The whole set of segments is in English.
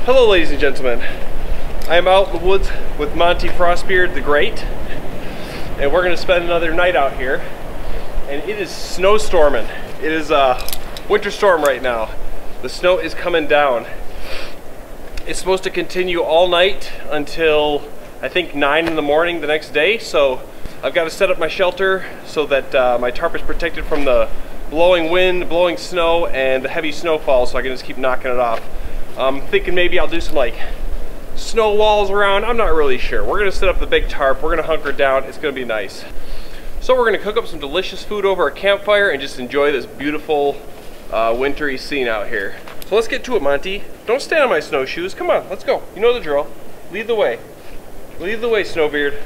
Hello ladies and gentlemen, I am out in the woods with Monty Frostbeard the Great, and we're going to spend another night out here, and it is snowstorming. It is a winter storm right now. The snow is coming down. It's supposed to continue all night until I think 9 in the morning the next day, so I've got to set up my shelter so that my tarp is protected from the blowing wind, blowing snow, and the heavy snowfall, so I can just keep knocking it off. I'm thinking maybe I'll do some like snow walls around. I'm not really sure. We're gonna set up the big tarp. We're gonna hunker down. It's gonna be nice. So we're gonna cook up some delicious food over a campfire and just enjoy this beautiful wintry scene out here. So let's get to it, Monty. Don't stand on my snowshoes. Come on, let's go. You know the drill. Lead the way. Lead the way, Snowbeard.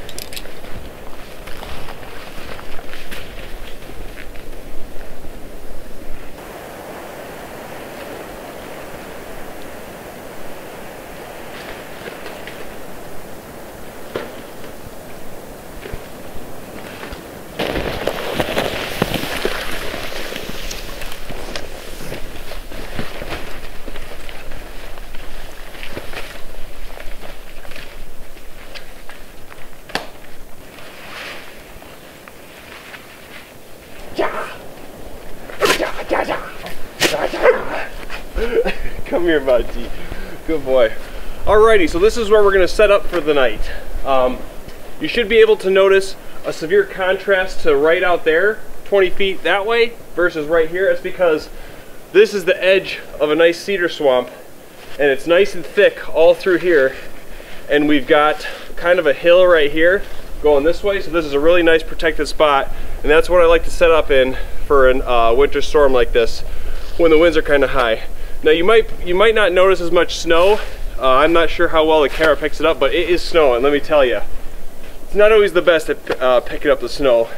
Come here, Monty. Good boy. Alrighty, so this is where we're going to set up for the night. You should be able to notice a severe contrast to right out there, 20 feet that way, versus right here. It's because this is the edge of a nice cedar swamp, and it's nice and thick all through here, and we've got kind of a hill right here going this way, so this is a really nice protected spot, and that's what I like to set up in for a winter storm like this when the winds are kind of high. Now you might not notice as much snow. I'm not sure how well the camera picks it up, but it is snowing, let me tell you. It's not always the best at picking up the snow,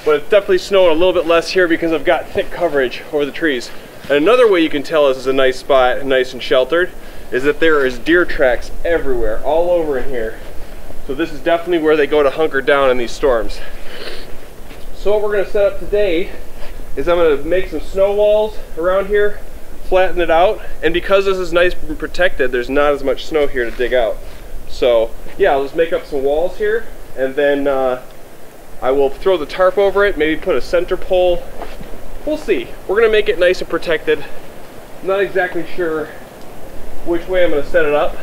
but it's definitely snowing a little bit less here because I've got thick coverage over the trees. And another way you can tell this is a nice spot, nice and sheltered, is that there is deer tracks everywhere, all over in here. So this is definitely where they go to hunker down in these storms. So what we're going to set up today is I'm going to make some snow walls around here, flatten it out, and because this is nice and protected, there's not as much snow here to dig out. So yeah, I'll just make up some walls here, and then I will throw the tarp over it, maybe put a center pole. We'll see. We're going to make it nice and protected. I'm not exactly sure which way I'm going to set it up.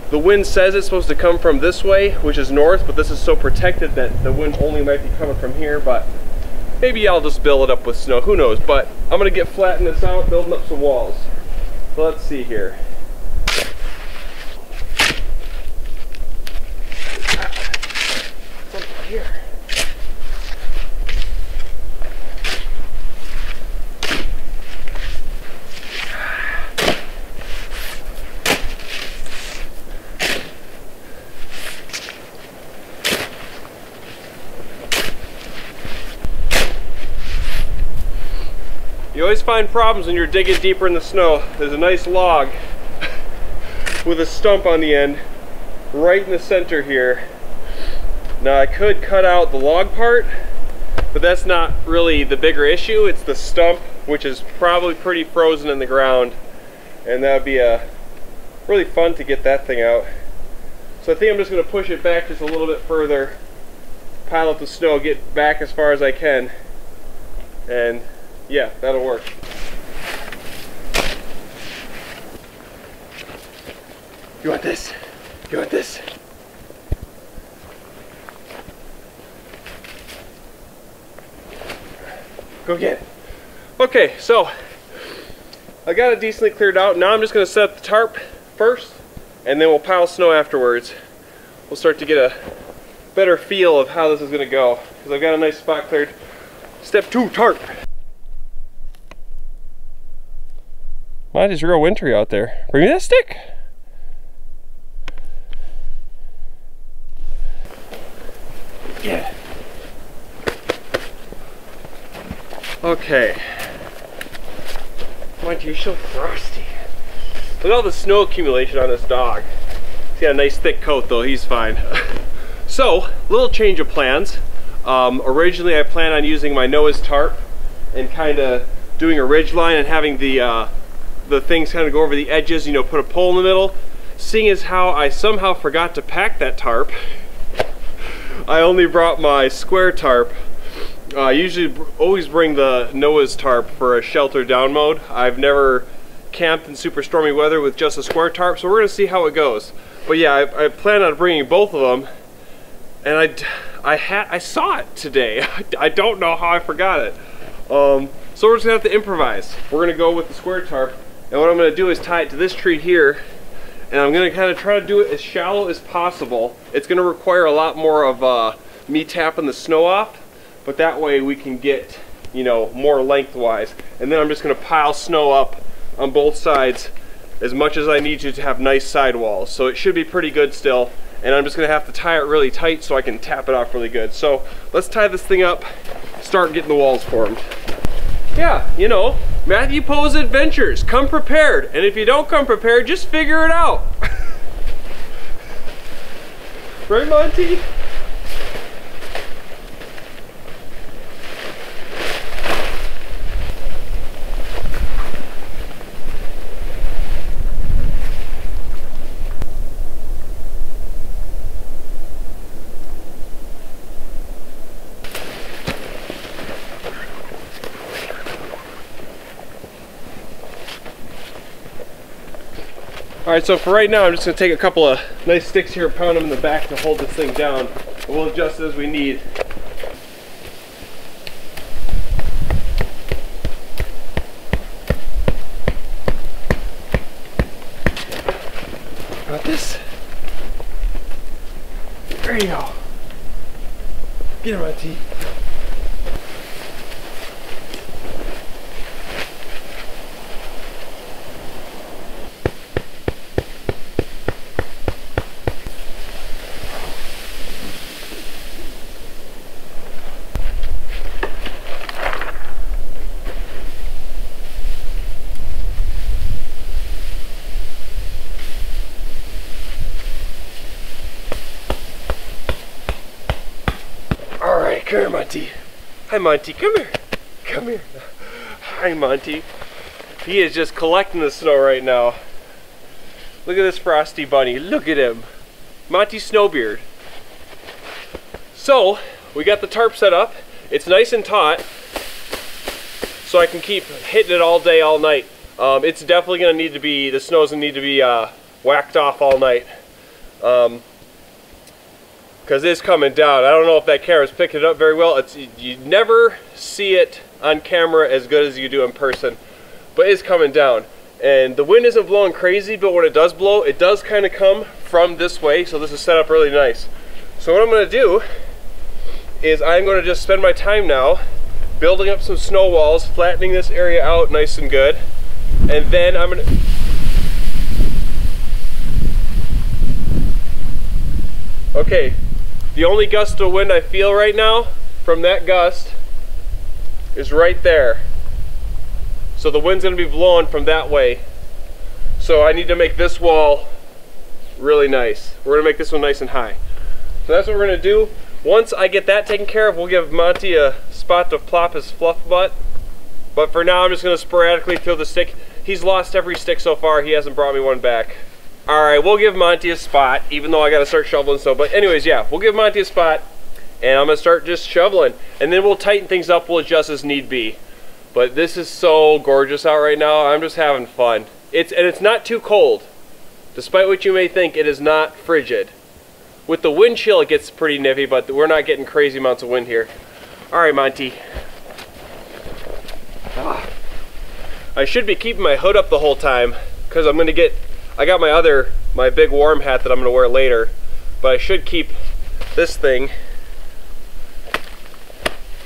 The wind says it's supposed to come from this way, which is north, but this is so protected that the wind only might be coming from here, but maybe I'll just build it up with snow, who knows. But I'm gonna get flattening this out, building up some walls. So let's see here. Something here. You always find problems when you're digging deeper in the snow. There's a nice log with a stump on the end right in the center here. Now I could cut out the log part, but that's not really the bigger issue. It's the stump, which is probably pretty frozen in the ground, and that would be really fun to get that thing out. So I think I'm just going to push it back just a little bit further, pile up the snow, get back as far as I can, and yeah, that'll work. You want this? You want this? Go get it. Okay, so I got it decently cleared out. Now I'm just going to set up the tarp first, and then we'll pile snow afterwards. We'll start to get a better feel of how this is going to go, because I've got a nice spot cleared. Step 2, tarp. Might is real wintry out there. Bring me that stick. Yeah. Okay. Monty, you're so frosty. Look at all the snow accumulation on this dog. He's got a nice thick coat though, he's fine. So, little change of plans. Originally I planned on using my Noah's tarp and kind of doing a ridge line and having the the things kind of go over the edges, you know, put a pole in the middle. Seeing as how I somehow forgot to pack that tarp, I only brought my square tarp. I usually always bring the Noah's tarp for a shelter down mode. I've never camped in super stormy weather with just a square tarp, so we're gonna see how it goes. But yeah, I plan on bringing both of them, and I saw it today. I don't know how I forgot it. So we're just gonna have to improvise. We're gonna go with the square tarp, and what I'm gonna do is tie it to this tree here, and I'm gonna kind of try to do it as shallow as possible. It's gonna require a lot more of me tapping the snow off, but that way we can get, you know, more lengthwise. And then I'm just gonna pile snow up on both sides as much as I need to have nice sidewalls. So it should be pretty good still. And I'm just gonna have to tie it really tight so I can tap it off really good. So let's tie this thing up, start getting the walls formed. Yeah, you know, Matthew Posa Adventures, come prepared. And if you don't come prepared, just figure it out. Right, Monty? Alright, so for right now, I'm just going to take a couple of nice sticks here, pound them in the back to hold this thing down. And we'll adjust it as we need. Got this. There you go. Get him, Monty. Come here, Monty. Hi, Monty. Come here. Come here. Hi, Monty. He is just collecting the snow right now. Look at this frosty bunny. Look at him. Monty Snowbeard. So, we got the tarp set up. It's nice and taut, so I can keep hitting it all day, all night. It's definitely going to need to be, the snow's going to need to be whacked off all night. Because it's coming down. I don't know if that camera's picking it up very well. You never see it on camera as good as you do in person, but it's coming down. And the wind isn't blowing crazy, but when it does blow, it does kind of come from this way, so this is set up really nice. So what I'm going to do is I'm going to just spend my time now building up some snow walls, flattening this area out nice and good, and then I'm going to... Okay. The only gust of wind I feel right now from that gust is right there. So the wind's going to be blowing from that way. So I need to make this wall really nice. We're going to make this one nice and high. So that's what we're going to do. Once I get that taken care of, we'll give Monty a spot to plop his fluff butt. But for now, I'm just going to sporadically throw the stick. He's lost every stick so far. He hasn't brought me one back. Alright, we'll give Monty a spot, even though I gotta start shoveling snow. But anyways, yeah, we'll give Monty a spot, and I'm gonna start just shoveling. And then we'll tighten things up, we'll adjust as need be. But this is so gorgeous out right now, I'm just having fun. And it's not too cold. Despite what you may think, it is not frigid. With the wind chill, it gets pretty nippy, but we're not getting crazy amounts of wind here. Alright, Monty. I should be keeping my hood up the whole time, because I'm gonna get... I got my big warm hat that I'm gonna wear later, but I should keep this thing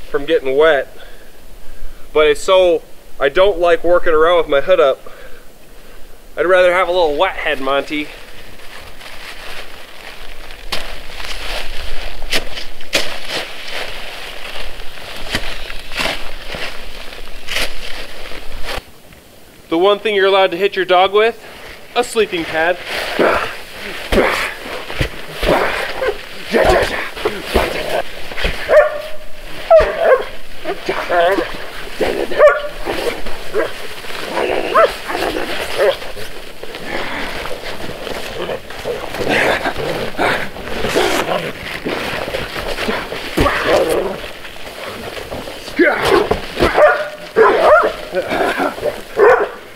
from getting wet. But it's so, I don't like working around with my hood up. I'd rather have a little wet head, Monty. The one thing you're allowed to hit your dog with, a sleeping pad.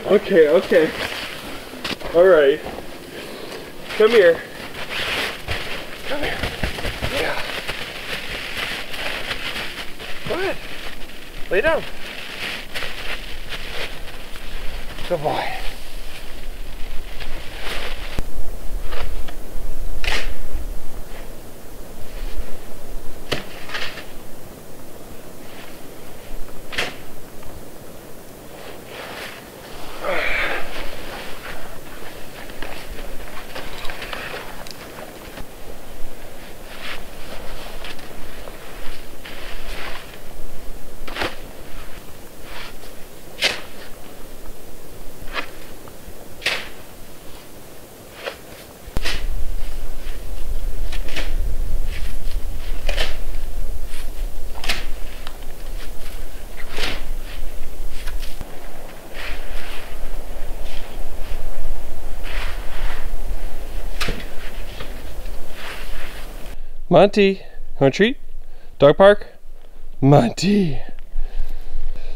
Okay, okay. All right. Come here. Come here. Yeah. Go ahead. Lay down. Good boy. Monty, want a treat? Dog park? Monty.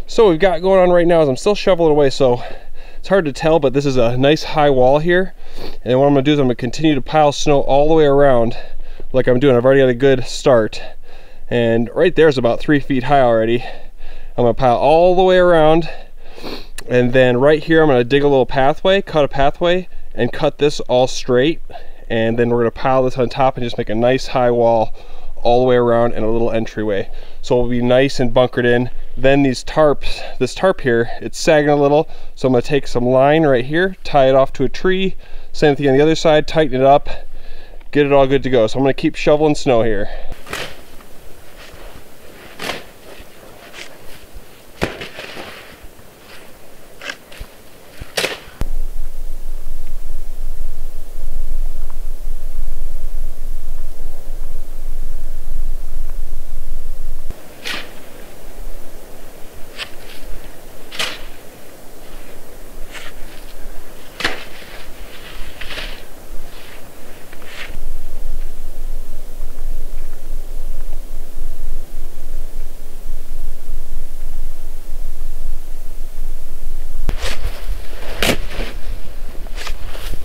So what we've got going on right now is I'm still shoveling away, so it's hard to tell, but this is a nice high wall here. And what I'm gonna do is I'm gonna continue to pile snow all the way around like I'm doing. I've already got a good start. And right there is about 3 feet high already. I'm gonna pile all the way around. And then right here, I'm gonna dig a little pathway, cut a pathway, and cut this all straight. And then we're gonna pile this on top and just make a nice high wall all the way around and a little entryway. So it'll be nice and bunkered in. Then these tarps, this tarp here, it's sagging a little. So I'm gonna take some line right here, tie it off to a tree, same thing on the other side, tighten it up, get it all good to go. So I'm gonna keep shoveling snow here.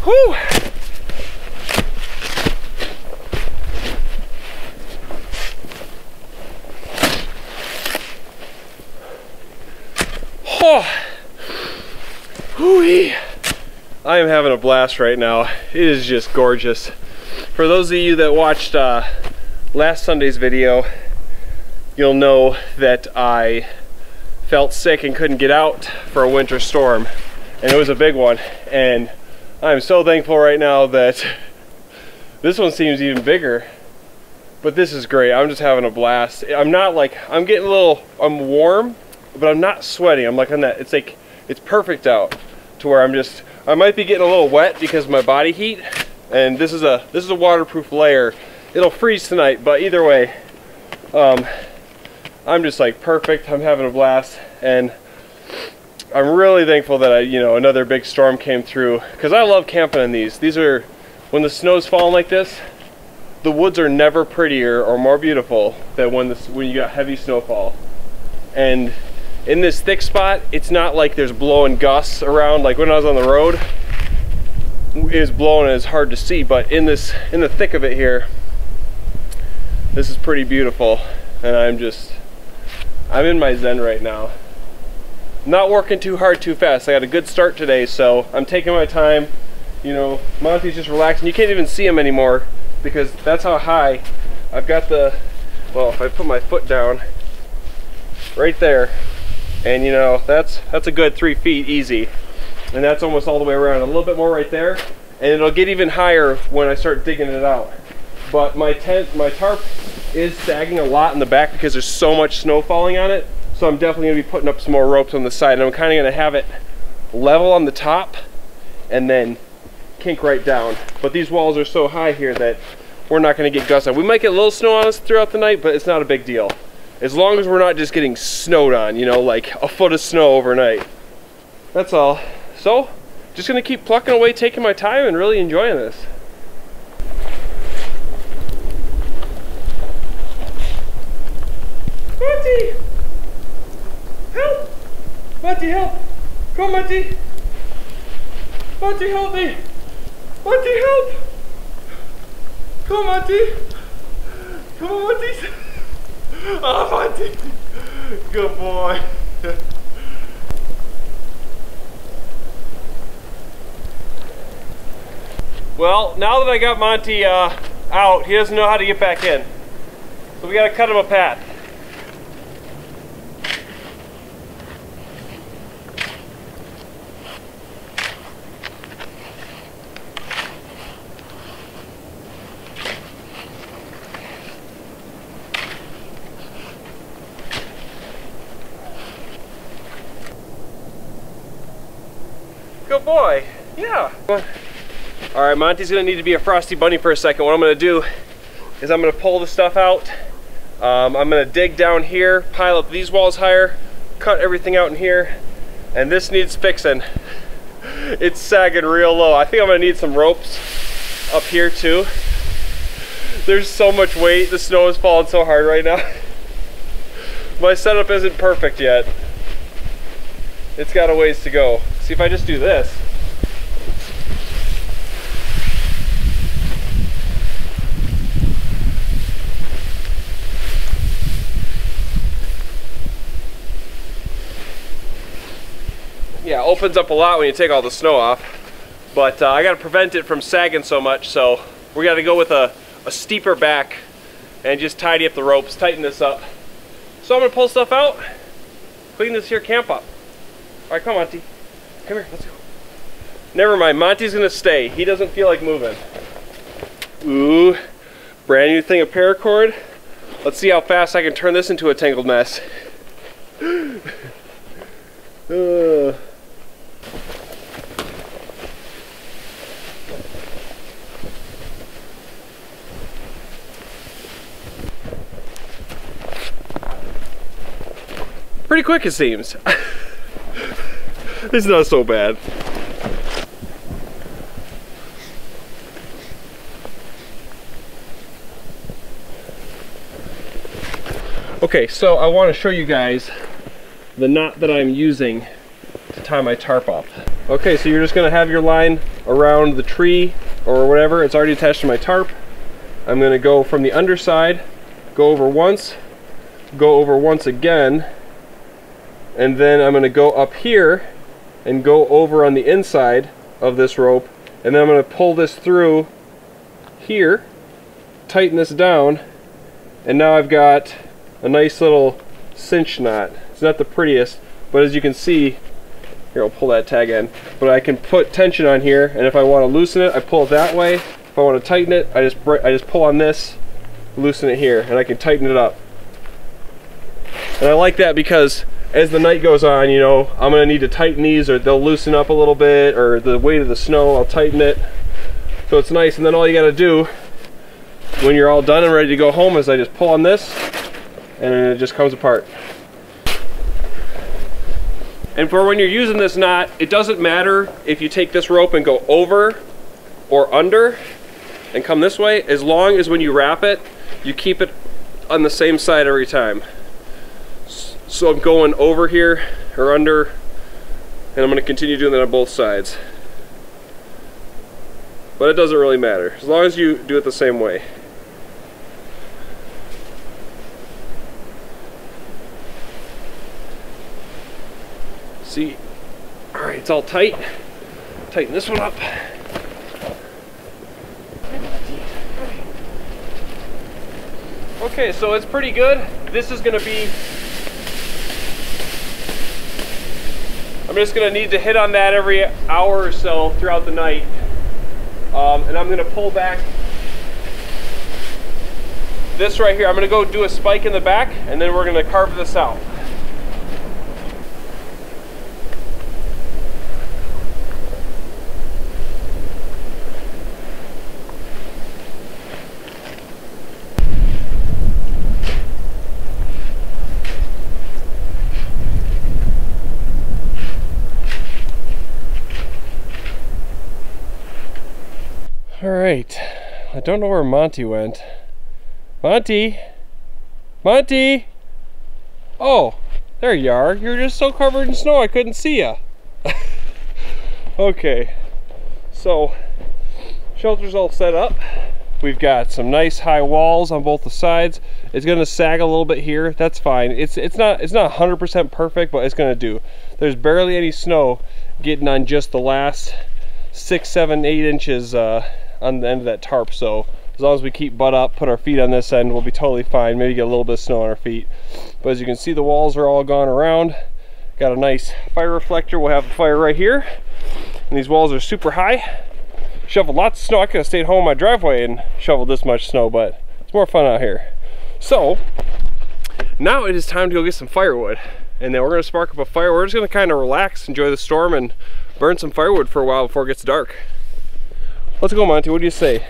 Whew! Oh! Whoo-wee! I am having a blast right now. It is just gorgeous. For those of you that watched last Sunday's video, you'll know that I felt sick and couldn't get out for a winter storm, and it was a big one. And I'm so thankful right now that this one seems even bigger, but this is great. I'm just having a blast. I'm not like, I'm getting a little, I'm warm, but I'm not sweating. I'm like on that, it's like, it's perfect out to where I'm just, I might be getting a little wet because of my body heat, and this is a waterproof layer. It'll freeze tonight, but either way, I'm just like perfect. I'm having a blast, and I'm really thankful that another big storm came through, because I love camping in these. These are, when the snow's falling like this, the woods are never prettier or more beautiful than when you got heavy snowfall. And in this thick spot, it's not like there's blowing gusts around like when I was on the road. It was blowing and it's hard to see, but in the thick of it here, this is pretty beautiful. And I'm in my zen right now. Not working too hard too fast. I got a good start today, so I'm taking my time. Monty's just relaxing. You can't even see him anymore because that's how high I've got well, if I put my foot down right there, and that's a good 3 feet easy, and that's almost all the way around. A little bit more right there, and it'll get even higher when I start digging it out. But my tarp is sagging a lot in the back because there's so much snow falling on it. So I'm definitely gonna be putting up some more ropes on the side, and I'm kind of gonna have it level on the top and then kink right down. But these walls are so high here that we're not gonna get gusts on. We might get a little snow on us throughout the night, but it's not a big deal. As long as we're not just getting snowed on, like a foot of snow overnight. That's all. So, just gonna keep plucking away, taking my time, and really enjoying this. Monty! Help! Monty, help! Come on, Monty! Monty, help me! Monty, help! Come on, Monty! Come on, Monty! Oh, Monty! Good boy! Well, now that I got Monty out, he doesn't know how to get back in. So we gotta cut him a path. Good boy. Yeah. All right, Monty's gonna need to be a frosty bunny for a second. What I'm gonna do is I'm gonna pull the stuff out. I'm gonna dig down here, pile up these walls higher, cut everything out in here, and this needs fixing. It's sagging real low. I think I'm gonna need some ropes up here too. There's so much weight. The snow is falling so hard right now. My setup isn't perfect yet. It's got a ways to go. See, if I just do this. Yeah, it opens up a lot when you take all the snow off. But I gotta prevent it from sagging so much, so we gotta go with a steeper back and just tidy up the ropes, tighten this up. So I'm gonna pull stuff out, clean this here camp up. All right, come on, Monty. Come here, let's go. Never mind, Monty's gonna stay. He doesn't feel like moving. Ooh, brand new thing of paracord. Let's see how fast I can turn this into a tangled mess. Pretty quick, it seems. It's not so bad. Okay, so I want to show you guys the knot that I'm using to tie my tarp off. Okay, so you're just going to have your line around the tree or whatever. It's already attached to my tarp. I'm going to go from the underside, go over once again, and then I'm going to go up here and go over on the inside of this rope, and then I'm going to pull this through here, tighten this down, and now I've got a nice little cinch knot. It's not the prettiest, but as you can see, here, I'll pull that tag in, but I can put tension on here, and if I want to loosen it, I pull it that way. If I want to tighten it, I just pull on this, loosen it here, and I can tighten it up. And I like that because as the night goes on, you know, I'm going to need to tighten these, or they'll loosen up a little bit, or the weight of the snow, I'll tighten it. So it's nice, and then all you got to do when you're all done and ready to go home is I just pull on this, and it just comes apart. And for when you're using this knot, it doesn't matter if you take this rope and go over or under and come this way, as long as when you wrap it, you keep it on the same side every time. So I'm going over here or under, and I'm going to continue doing that on both sides. But it doesn't really matter, as long as you do it the same way. See, all right, it's all tight. Tighten this one up. Okay, so it's pretty good. This is going to be, I'm just going to need to hit on that every hour or so throughout the night. And I'm going to pull back this right here. I'm going to go do a spike in the back, and then we're going to carve this out. All right, I don't know where Monty went. Monty? Monty? Oh, there you are. You're just so covered in snow I couldn't see you. Okay, so shelter's all set up. We've got some nice high walls on both the sides. It's gonna sag a little bit here. That's fine. It's not 100% perfect, but it's gonna do. There's barely any snow getting on just the last 6, 7, 8 inches on the end of that tarp. So as long as we keep butt up, put our feet on this end, we'll be totally fine. Maybe get a little bit of snow on our feet. But as you can see, the walls are all gone around. Got a nice fire reflector. We'll have the fire right here. And these walls are super high. Shoveled lots of snow. I could have stayed home in my driveway and shoveled this much snow, but it's more fun out here. So now it is time to go get some firewood, and then we're going to spark up a fire. We're just going to kind of relax, enjoy the storm, and burn some firewood for a while before it gets dark. Let's go, Monty. What do you say?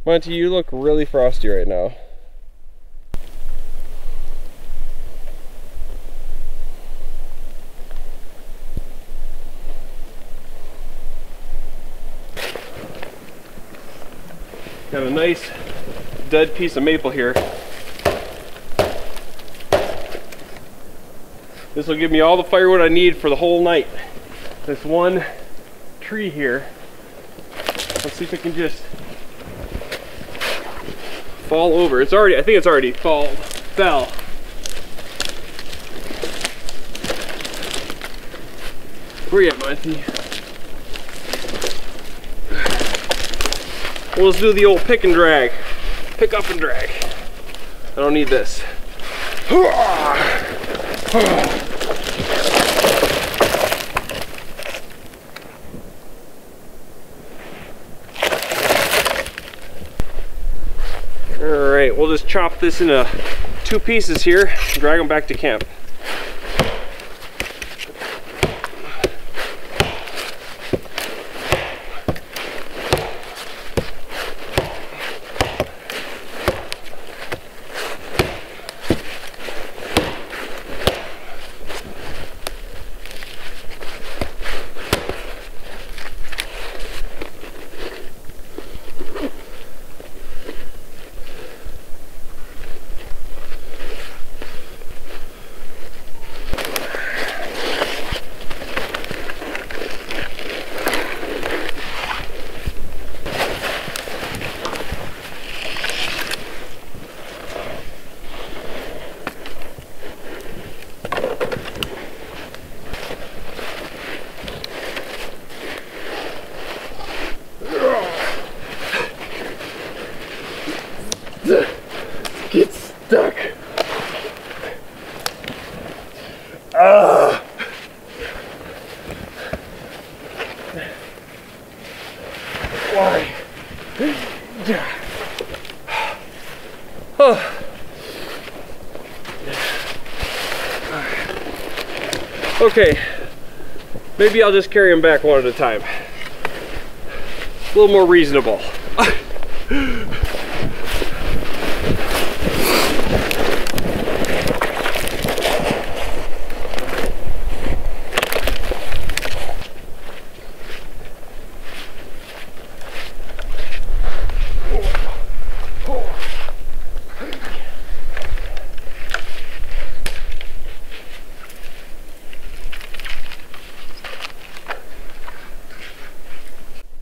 Monty, you look really frosty right now. Got a nice dead piece of maple here. This will give me all the firewood I need for the whole night. This one tree here. Let's see if it can just fall over. It's already, I think it's already fell. Where you at, Monty? We'll just do the old pick and drag. Pick up and drag. I don't need this. Alright, we'll just chop this into 2 pieces here and drag them back to camp. Get stuck. Why? Okay, maybe I'll just carry them back one at a time. A little more reasonable.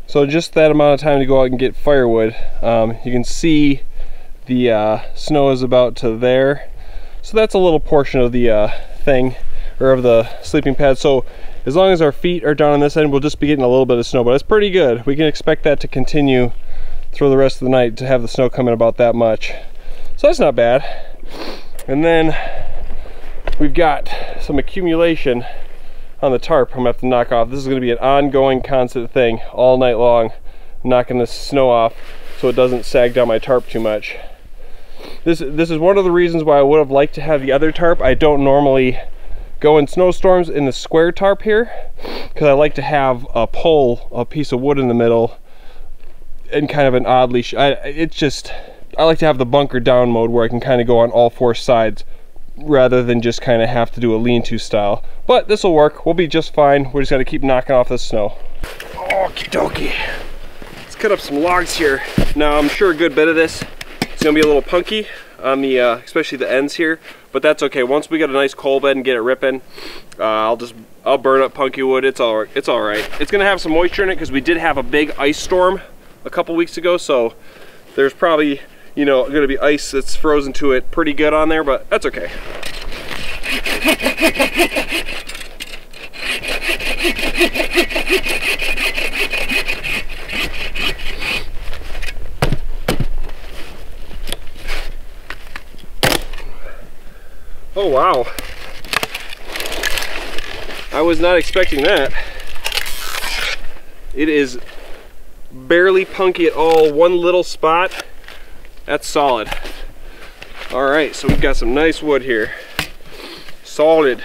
So just that amount of time to go out and get firewood. You can see the snow is about to there. So that's a little portion of the thing, or of the sleeping pad. So as long as our feet are down on this end, we'll just be getting a little bit of snow, but it's pretty good. We can expect that to continue through the rest of the night, to have the snow come in about that much. So that's not bad. And then we've got some accumulation on the tarp I'm gonna have to knock off. This is gonna be an ongoing, constant thing all night long, knocking this snow off so it doesn't sag down my tarp too much. This is one of the reasons why I would have liked to have the other tarp. I don't normally go in snowstorms in the square tarp here, because I like to have a pole, a piece of wood in the middle, and kind of an oddly, I like to have the bunker down mode where I can kind of go on all 4 sides, rather than just kind of have to do a lean-to style. But this will work. We'll be just fine. We just got to keep knocking off the snow. Okie dokie. Let's cut up some logs here. Now I'm sure a good bit of this is gonna be a little punky on the, especially the ends here, but that's okay. Once we get a nice coal bed and get it ripping, I'll burn up punky wood. It's all right. It's gonna have some moisture in it because we did have a big ice storm a couple weeks ago, so there's probably, you know, gonna be ice that's frozen to it pretty good on there, but that's okay. Oh wow, I was not expecting that. It is barely punky at all, one little spot. That's solid. All right, so we've got some nice wood here. Solid.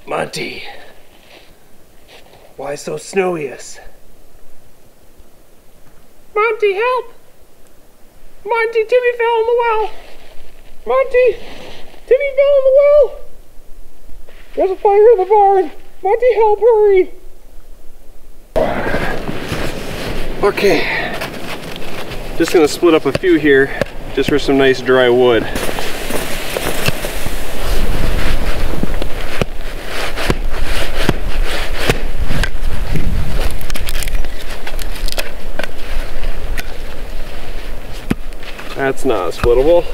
Monty, why so snowy-us? Monty, help! Monty, Timmy fell in the well! Monty, Timmy fell in the well! There's a fire in the barn! Monty, help, hurry! Okay, just gonna split up a few here just for some nice dry wood. That's not splittable.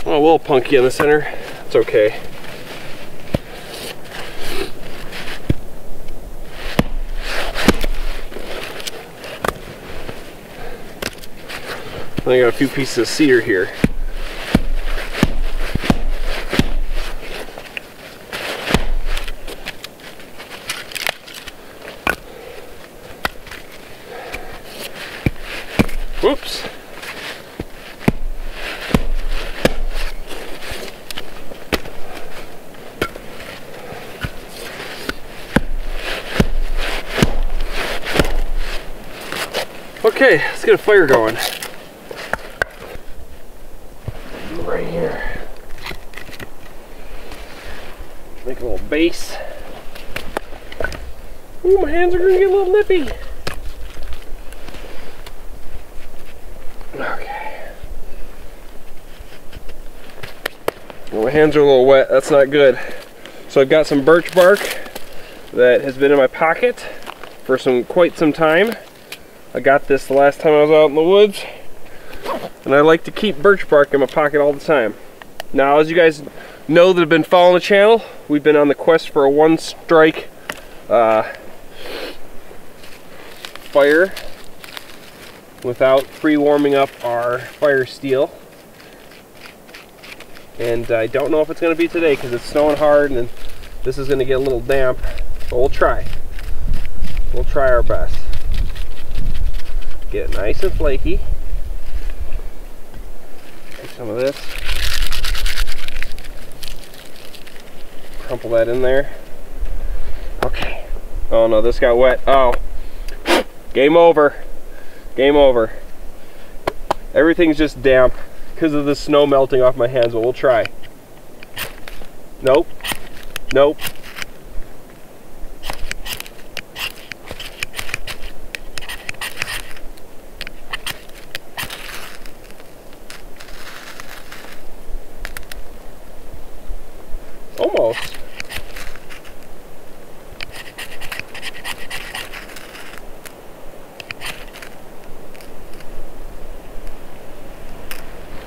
Oh, a little punky in the center. It's okay. I got a few pieces of cedar here. Whoops. Okay, let's get a fire going. Right here. Make a little base. Ooh, my hands are gonna get a little nippy. Okay. Well, my hands are a little wet. That's not good. So I've got some birch bark that has been in my pocket for quite some time. I got this the last time I was out in the woods, and I like to keep birch bark in my pocket all the time. Now, as you guys know that have been following the channel, we've been on the quest for a one-strike fire without pre-warming up our fire steel. And I don't know if it's going to be today because it's snowing hard and this is going to get a little damp, but we'll try. We'll try our best. Get it nice and flaky. Take some of this. Crumple that in there. Okay. Oh no, this got wet. Oh. Game over. Game over. Everything's just damp because of the snow melting off my hands, but we'll try. Nope. Nope. Almost.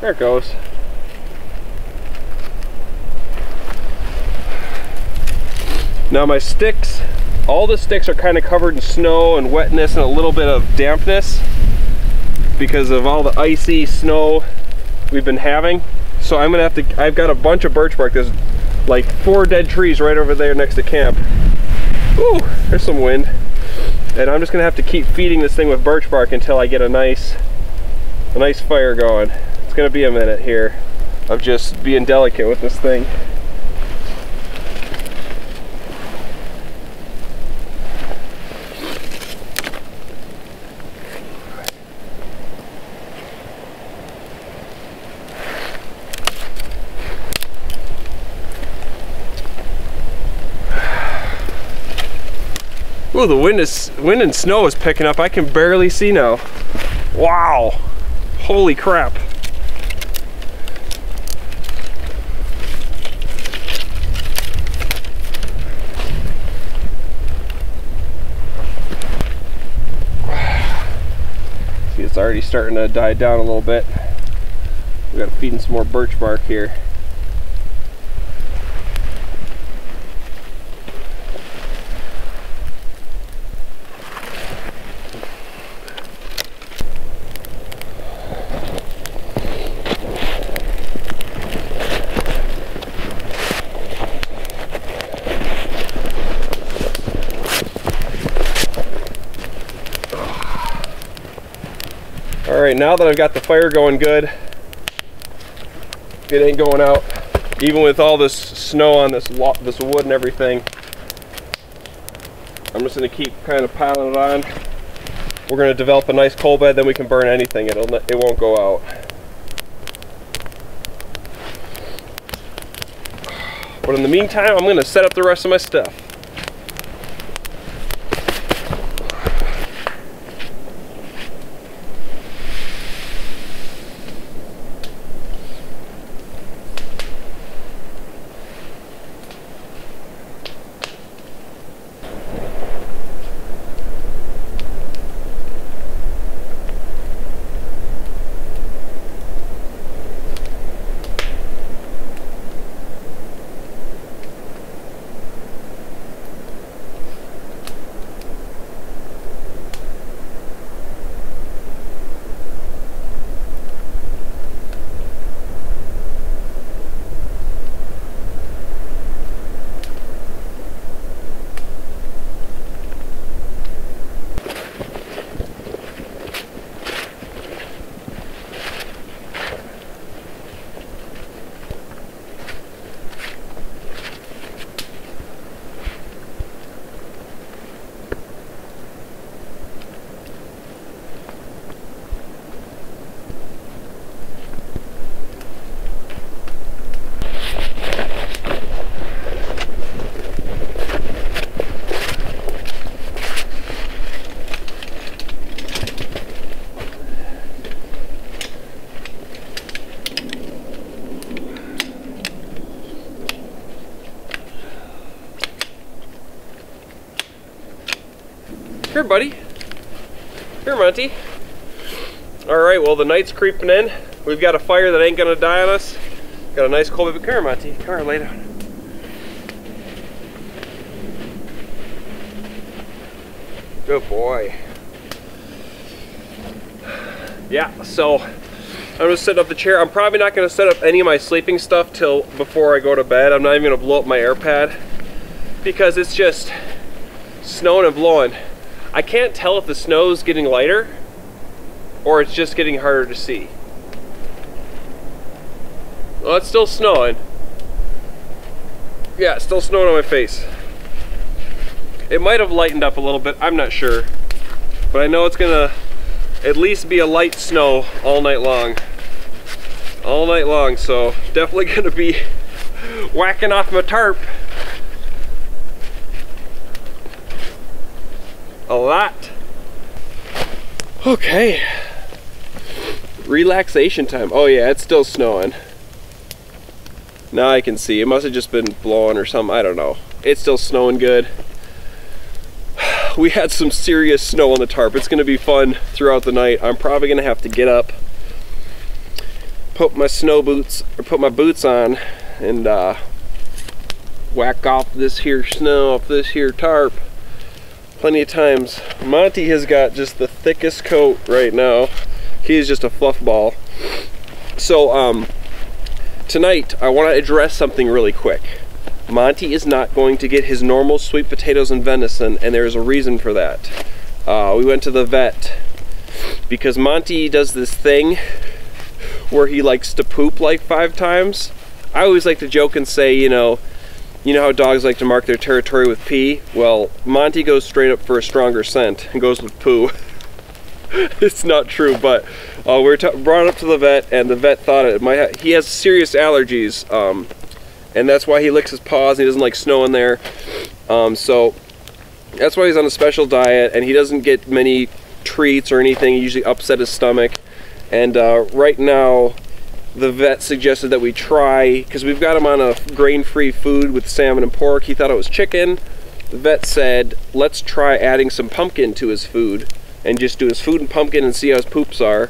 There it goes. Now my sticks, all the sticks are kind of covered in snow and wetness and a little bit of dampness because of all the icy snow we've been having. So I'm gonna have to, I've got a bunch of birch bark. There's like 4 dead trees right over there next to camp. Ooh, there's some wind. And I'm just gonna have to keep feeding this thing with birch bark until I get a nice fire going. It's gonna be a minute here of just being delicate with this thing. Ooh, the wind and snow is picking up. I can barely see now. Wow. Holy crap. See, it's already starting to die down a little bit. We gotta feed in some more birch bark here. Alright, now that I've got the fire going good, it ain't going out. Even with all this snow on this wood and everything, I'm just going to keep kind of piling it on. We're going to develop a nice coal bed, then we can burn anything. It won't go out. But in the meantime, I'm going to set up the rest of my stuff. Here, buddy. Here, Monty. Alright, well, the night's creeping in. We've got a fire that ain't gonna die on us. Got a nice cold baby. Come here, Monty. Come here, lay down. Good boy. Yeah, so I'm gonna set up the chair. I'm probably not gonna set up any of my sleeping stuff till before I go to bed. I'm not even gonna blow up my air pad because it's just snowing and blowing. I can't tell if the snow's getting lighter or it's just getting harder to see. Well, it's still snowing. Yeah, it's still snowing on my face. It might have lightened up a little bit, I'm not sure. But I know it's gonna at least be a light snow all night long. All night long, so definitely gonna be whacking off my tarp. A lot. Okay. Relaxation time. Oh yeah, it's still snowing. Now I can see. It must have just been blowing or something. I don't know. It's still snowing good. We had some serious snow on the tarp. It's gonna be fun throughout the night. I'm probably gonna have to get up put my snow boots, or put my boots on, and whack off this here snow off this here tarp plenty of times. Monty has got just the thickest coat right now. He's just a fluff ball. So tonight I want to address something really quick. Monty is not going to get his normal sweet potatoes and venison, and there's a reason for that. We went to the vet because Monty does this thing where he likes to poop like 5 times. I always like to joke and say, you know how dogs like to mark their territory with pee? Well, Monty goes straight up for a stronger scent and goes with poo. It's not true, but we were brought up to the vet, and the vet thought he has serious allergies, and that's why he licks his paws, and he doesn't like snow in there. So that's why he's on a special diet, and he doesn't get many treats or anything. He usually upset his stomach. And right now, the vet suggested that we try, because we've got him on a grain-free food with salmon and pork. He thought it was chicken. The vet said, let's try adding some pumpkin to his food, and just do his food and pumpkin and see how his poops are.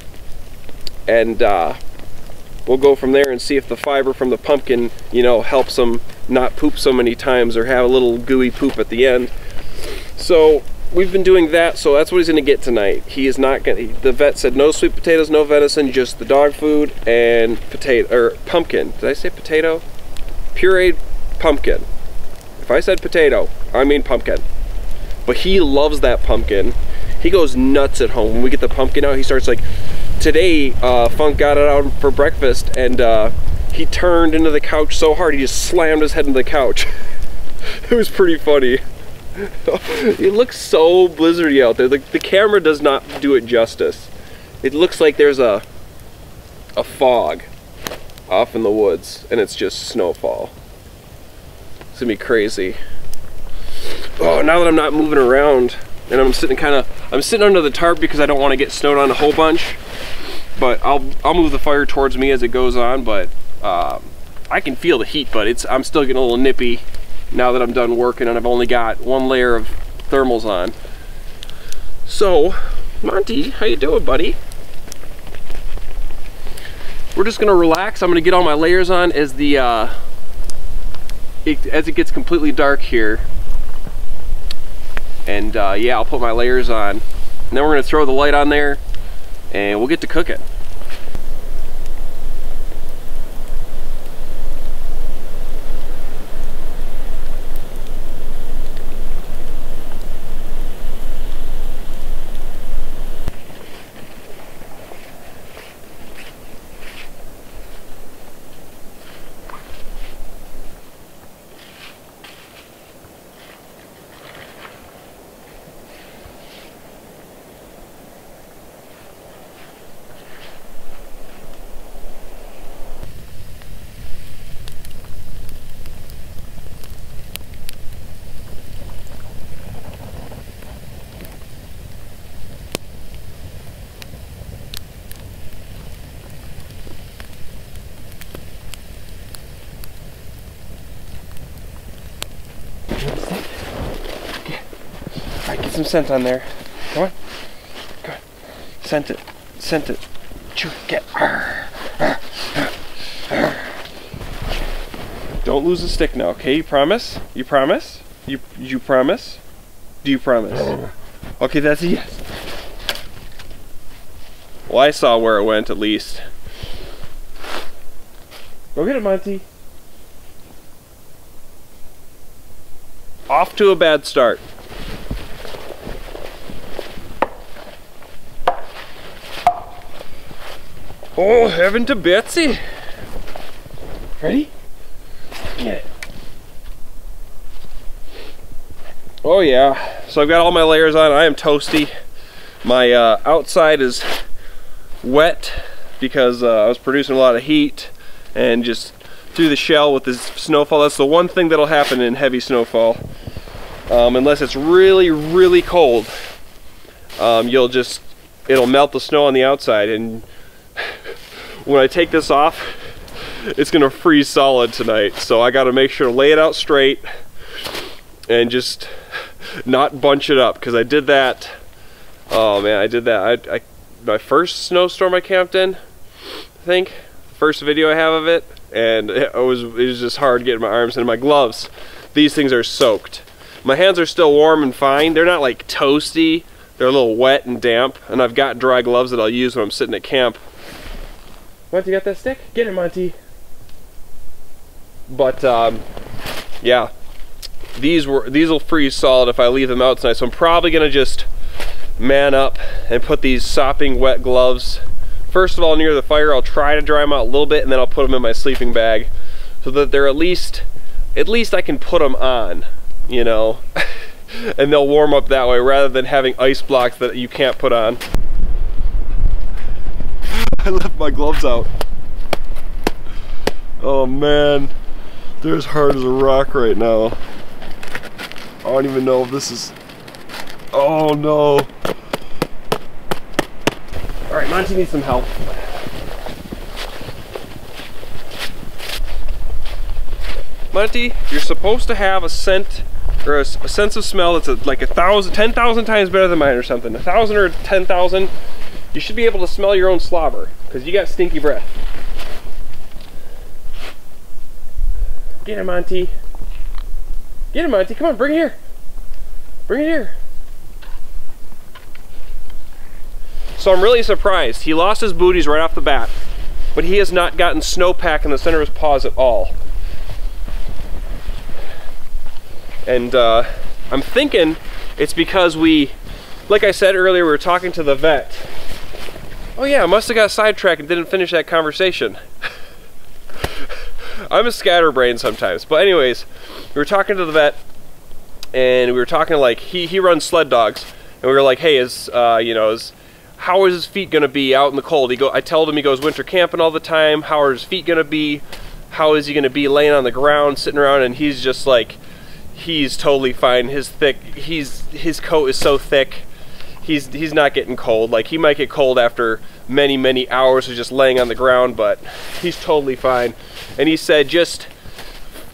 And we'll go from there and see if the fiber from the pumpkin, helps him not poop so many times or have a little gooey poop at the end. So we've been doing that, so that's what he's going to get tonight. He is not going to, the vet said no sweet potatoes, no venison, just the dog food and pumpkin. Did I say potato? Pureed pumpkin. If I said potato, I mean pumpkin. But he loves that pumpkin. He goes nuts at home. When we get the pumpkin out, he starts like, today, Funk got it out for breakfast, and he turned into the couch so hard, he just slammed his head into the couch. It was pretty funny. It looks so blizzardy out there. The camera does not do it justice. It looks like there's a fog off in the woods, and it's just snowfall. It's gonna be crazy. Oh, now that I'm not moving around, and I'm sitting under the tarp because I don't want to get snowed on a whole bunch. But I'll move the fire towards me as it goes on. But I can feel the heat, but I'm still getting a little nippy now that I'm done working, and I've only got 1 layer of thermals on. So, Monty, how you doing, buddy? We're just gonna relax. I'm gonna get all my layers on as it gets completely dark here. And yeah, I'll put my layers on, and then we're gonna throw the light on there, and we'll get to cooking. Get some scent on there. Come on. Come on. Scent it. Scent it. Chew it. Get. Don't lose the stick now, okay? You promise? You promise? You promise? Do you promise? Okay, that's a yes. Well, I saw where it went at least. Go get it, Monty. Off to a bad start. Oh, heaven to Betsy. Ready? Get it. Oh yeah, so I've got all my layers on. I am toasty. My outside is wet because I was producing a lot of heat and just through the shell with this snowfall. That's the one thing that'll happen in heavy snowfall. Unless it's really, really cold, it'll melt the snow on the outside, and when I take this off, it's gonna freeze solid tonight. So I gotta make sure to lay it out straight and just not bunch it up, because I did that. Oh man, I did that. My first snowstorm I camped in, I think, the first video I have of it, and it was just hard getting my arms into my gloves. These things are soaked. My hands are still warm and fine. They're not like toasty. They're a little wet and damp, and I've got dry gloves that I'll use when I'm sitting at camp. Monty, you got that stick? Get it, Monty. But yeah, these will freeze solid if I leave them out tonight. So I'm probably gonna just man up and put these sopping wet gloves first of all near the fire. I'll try to dry them out a little bit, and then I'll put them in my sleeping bag so that they're at least I can put them on, you know. And they'll warm up that way rather than having ice blocks that you can't put on. I left my gloves out. Oh man, they're as hard as a rock right now. I don't even know if this is... Oh no. Alright, Monty needs some help. Monty, you're supposed to have a scent or a sense of smell that's like 10,000 times better than mine or something. 1,000 or 10,000. You should be able to smell your own slobber because you got stinky breath. Get him, Monty. Get him, Monty. Come on, bring it here. Bring it here. So I'm really surprised. He lost his booties right off the bat, but he has not gotten snowpack in the center of his paws at all. And I'm thinking it's because like I said earlier, we were talking to the vet. Oh yeah, I must have got sidetracked and didn't finish that conversation. I'm a scatterbrain sometimes. But anyways, we were talking to the vet, and we were talking like, he runs sled dogs, and we were like, hey, how is his feet gonna be out in the cold? I told him he goes winter camping all the time. How are his feet gonna be? How is he gonna be laying on the ground, sitting around? And he's just like, he's totally fine. His coat is so thick. He's not getting cold. Like, he might get cold after many hours of just laying on the ground, but he's totally fine. And he said just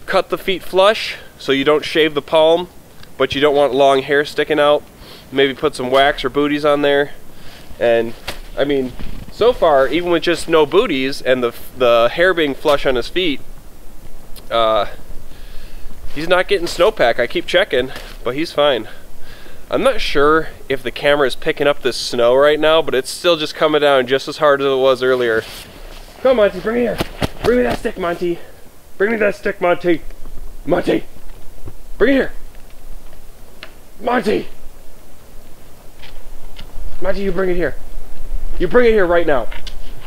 cut the feet flush so you don't shave the palm, but you don't want long hair sticking out. Maybe put some wax or booties on there. And I mean, so far, even with just no booties and the hair being flush on his feet, he's not getting snowpack. I keep checking, but he's fine. I'm not sure if the camera is picking up this snow right now, but it's still just coming down just as hard as it was earlier. Come on, Monty, bring it here. Bring me that stick, Monty. Bring me that stick, Monty. Monty, bring it here. Monty. Monty, you bring it here. You bring it here right now.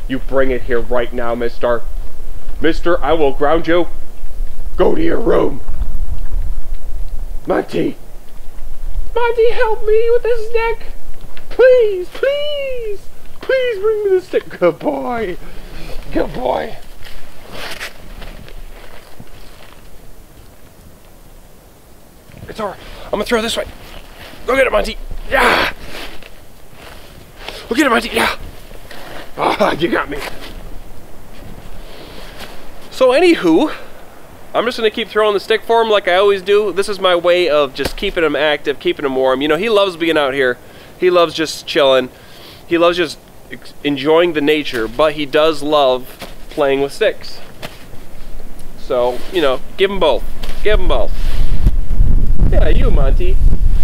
You bring it here right now, mister. Mister, I will ground you. Go to your room. Monty. Monty, help me with this stick. Please, please. Please bring me the stick. Good boy. Good boy. It's alright. I'm gonna throw it this way. Go get it, Monty. Yeah. Go get it, Monty. Yeah. Oh, you got me. So anywho, I'm just gonna keep throwing the stick for him like I always do. This is my way of just keeping him active, keeping him warm. You know, he loves being out here. He loves just chilling. He loves just enjoying the nature, but he does love playing with sticks. So, you know, give him both. Give him both. Yeah, you, Monty.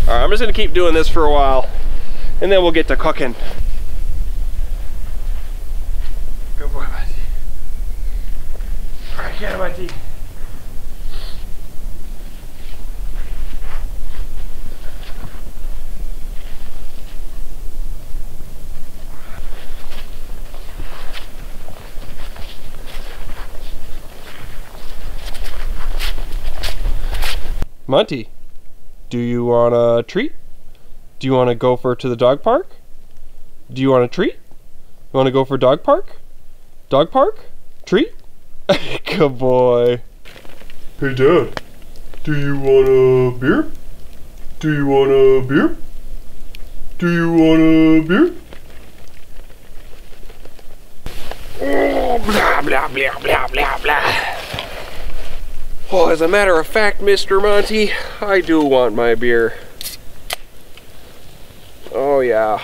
All right, I'm just gonna keep doing this for a while, and then we'll get to cooking. Good boy, Monty. All right, get him, Monty. Monty, do you want a treat? Do you want to go to the dog park? Do you want a treat? You want to go for dog park? Dog park? Treat? Good boy. Hey Dad, do you want a beer? Do you want a beer? Do you want a beer? Oh, blah, blah, blah, blah, blah, blah. Oh, as a matter of fact, Mr. Monty, I do want my beer. Oh, yeah.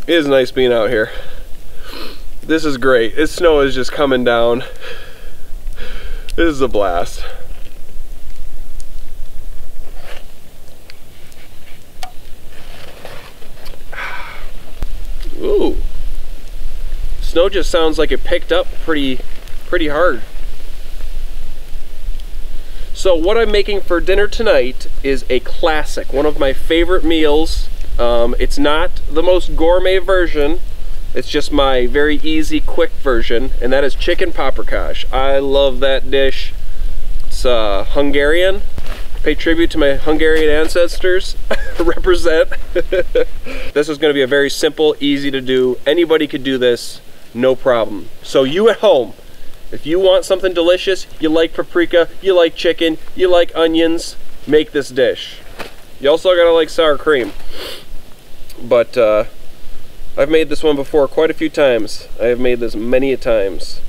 It is nice being out here. This is great. This snow is just coming down. This is a blast. Ooh. Snow just sounds like it picked up pretty hard. So what I'm making for dinner tonight is a classic, one of my favorite meals. It's not the most gourmet version, it's just my very easy, quick version, and that is chicken paprikash. I love that dish. It's Hungarian. Pay tribute to my Hungarian ancestors. Represent. This is going to be a very simple, easy to do. Anybody could do this, no problem. So you at home, if you want something delicious, you like paprika, you like chicken, you like onions, make this dish. You also gotta like sour cream. But I've made this one before quite a few times. I have made this many a times.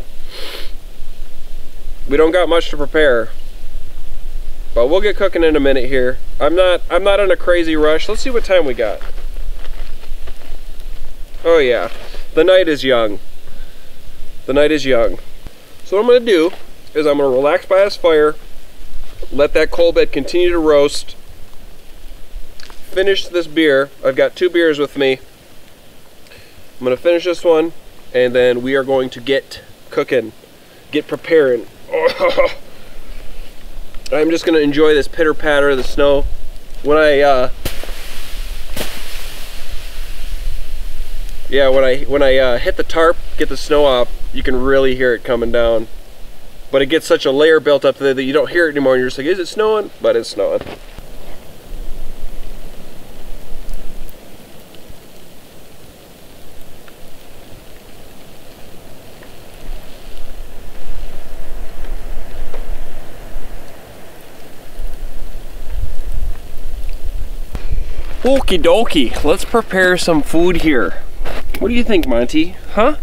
We don't got much to prepare, but we'll get cooking in a minute here. I'm not in a crazy rush. Let's see what time we got. Oh yeah, the night is young. The night is young. So what I'm going to do is I'm going to relax by this fire, let that coal bed continue to roast, finish this beer. I've got 2 beers with me. I'm going to finish this one, and then we are going to get cooking, get preparing. I'm just going to enjoy this pitter patter of the snow. When I hit the tarp, get the snow off, you can really hear it coming down. But it gets such a layer built up there that you don't hear it anymore. You're just like, is it snowing? But it's snowing. Okie dokie, let's prepare some food here. What do you think, Monty? Huh?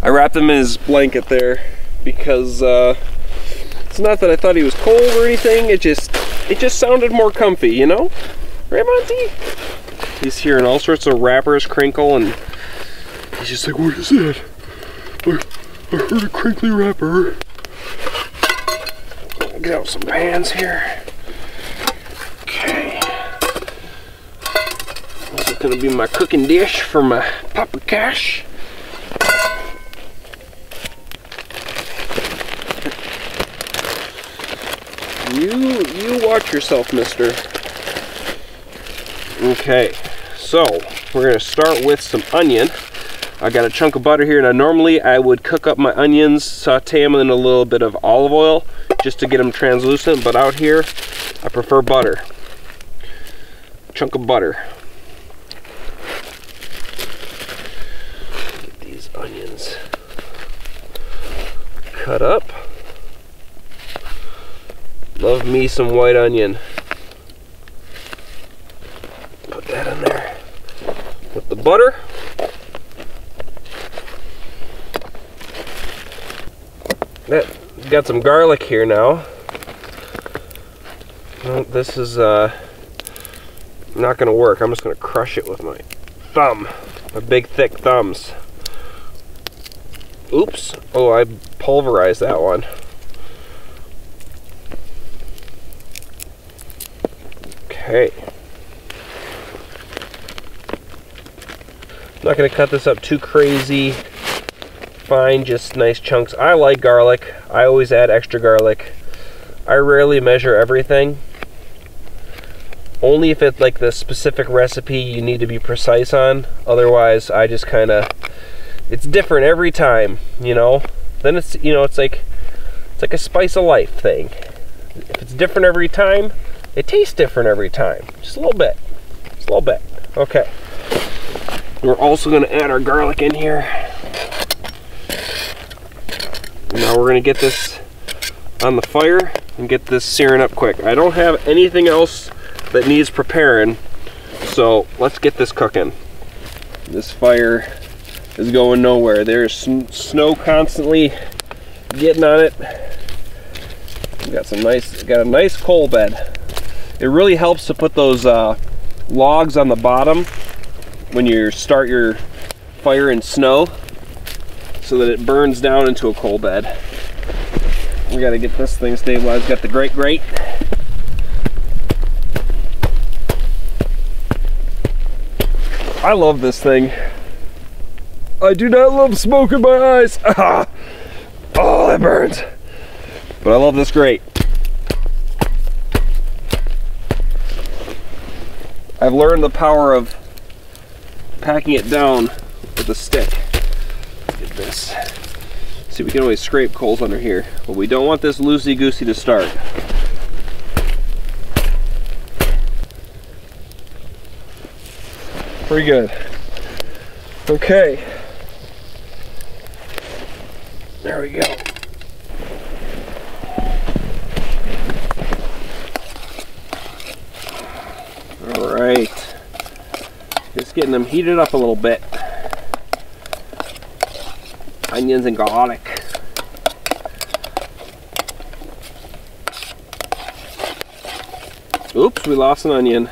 I wrapped him in his blanket there because it's not that I thought he was cold or anything. It just sounded more comfy, you know? Right, Monty? He's hearing all sorts of rappers crinkle, and he's just like, what is that? I heard a crinkly rapper. Get out some pans here. Okay. This is gonna be my cooking dish for my Paprikash. You watch yourself, mister. Okay, so we're gonna start with some onion. I got a chunk of butter here. Now normally I would cook up my onions, saute them in a little bit of olive oil just to get them translucent, but out here I prefer butter. Chunk of butter. Get these onions cut up. Love me some white onion. Put that in there with the butter. Got some garlic here now. Well, this is not going to work. I'm just going to crush it with my thumb, my big thick thumbs. Oops. Oh, I pulverized that one. Okay. I'm not going to cut this up too crazy fine, just nice chunks. I like garlic. I always add extra garlic. I rarely measure everything. Only if it's like the specific recipe you need to be precise on. Otherwise, I just kind of, it's different every time, you know. Then it's, you know, it's like a spice of life thing. If it's different every time, it tastes different every time. Just a little bit. Just a little bit. Okay. We're also going to add our garlic in here. Now we're going to get this on the fire and get this searing up quick. I don't have anything else that needs preparing, so let's get this cooking. This fire is going nowhere. There's snow constantly getting on it. Got a nice coal bed. It really helps to put those logs on the bottom when you start your fire in snow so that it burns down into a coal bed. We got to get this thing stabilized. Got the grate. I love this thing. I do not love smoke in my eyes. Ah! Oh, that burns. But I love this grate. I've learned the power of packing it down with a stick. Look at this. See, we can always scrape coals under here, but we don't want this loosey-goosey to start. Pretty good. Okay. There we go. All right. Just getting them heated up a little bit. Onions and garlic. Oops, we lost an onion.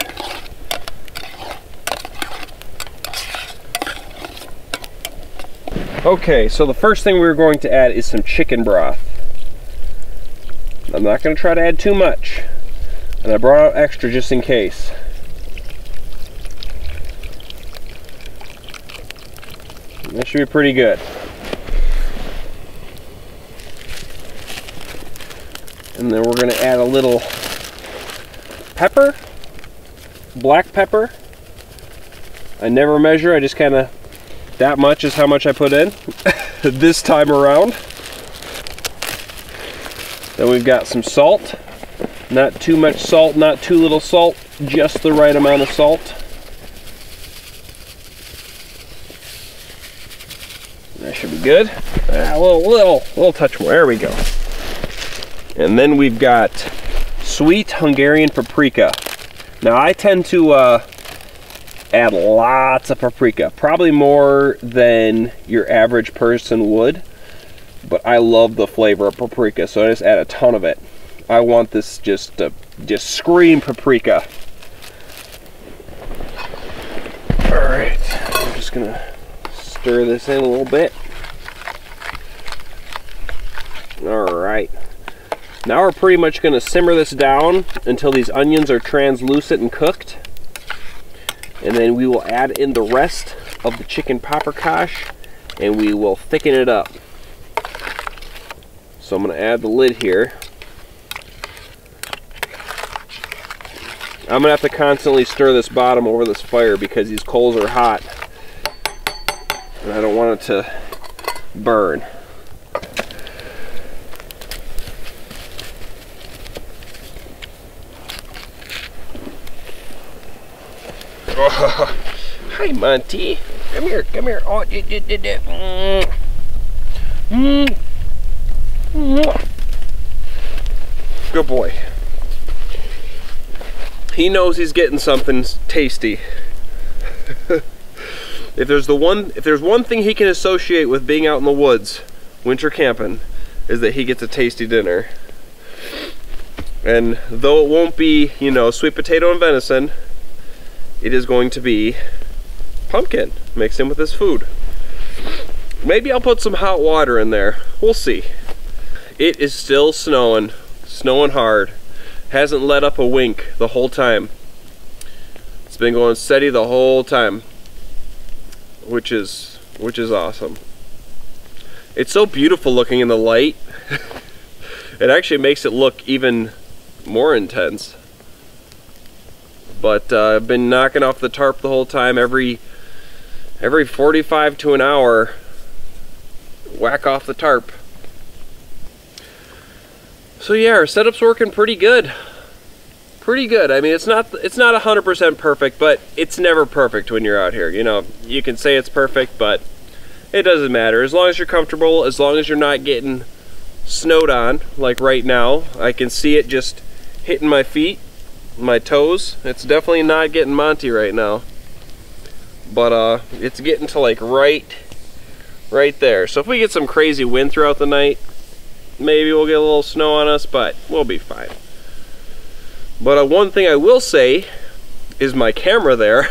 Okay, so the first thing we're going to add is some chicken broth. I'm not going to try to add too much, and I brought out extra just in case. That should be pretty good. And then we're going to add a little pepper, black pepper. I never measure, I just kind of, that much is how much I put in this time around. Then we've got some salt. Not too much salt, not too little salt, just the right amount of salt. That should be good. A little touch more. There we go. And then we've got sweet Hungarian paprika. Now I tend to add lots of paprika, probably more than your average person would, but I love the flavor of paprika, so I just add a ton of it. I want this just to scream paprika. All right, I'm just gonna stir this in a little bit. All right, now we're pretty much gonna simmer this down until these onions are translucent and cooked. And then we will add in the rest of the chicken paprikash and we will thicken it up. So I'm going to add the lid here. I'm going to have to constantly stir this bottom over this fire because these coals are hot and I don't want it to burn. Oh, hi, Monty. Come here, come here. Oh, Good boy. He knows he's getting something tasty. If there's one thing he can associate with being out in the woods, winter camping, is that he gets a tasty dinner. And though it won't be, you know, sweet potato and venison, it is going to be pumpkin mixed in with his food. Maybe I'll put some hot water in there. We'll see. It is still snowing hard. Hasn't let up a wink the whole time. It's been going steady the whole time, which is awesome. It's so beautiful looking in the light. It actually makes it look even more intense. But I've been knocking off the tarp the whole time. Every 45 to an hour, whack off the tarp. So yeah, our setup's working pretty good. Pretty good. I mean, it's not 100% perfect, but it's never perfect when you're out here. You know, you can say it's perfect, but it doesn't matter. As long as you're comfortable, as long as you're not getting snowed on, like right now. I can see it just hitting my feet, my toes. It's definitely not getting Monty right now, but it's getting to like right there. So if we get some crazy wind throughout the night, maybe we'll get a little snow on us, but we'll be fine. But one thing I will say is my camera there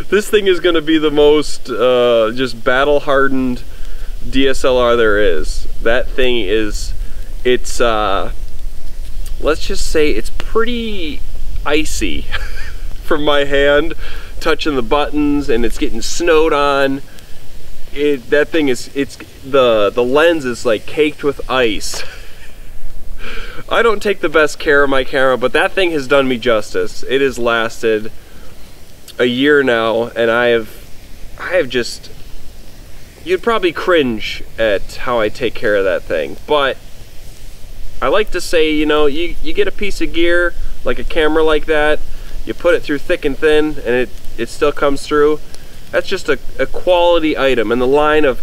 This thing is going to be the most just battle-hardened DSLR there is. That thing is, it's, let's just say it's pretty icy from my hand, touching the buttons, and it's getting snowed on. That thing is, the lens is like caked with ice. I don't take the best care of my camera, but that thing has done me justice. It has lasted a year now, and I have just, you'd probably cringe at how I take care of that thing, but I like to say, you know, you get a piece of gear, like a camera like that, you put it through thick and thin, and it still comes through. That's just a quality item. In the line of,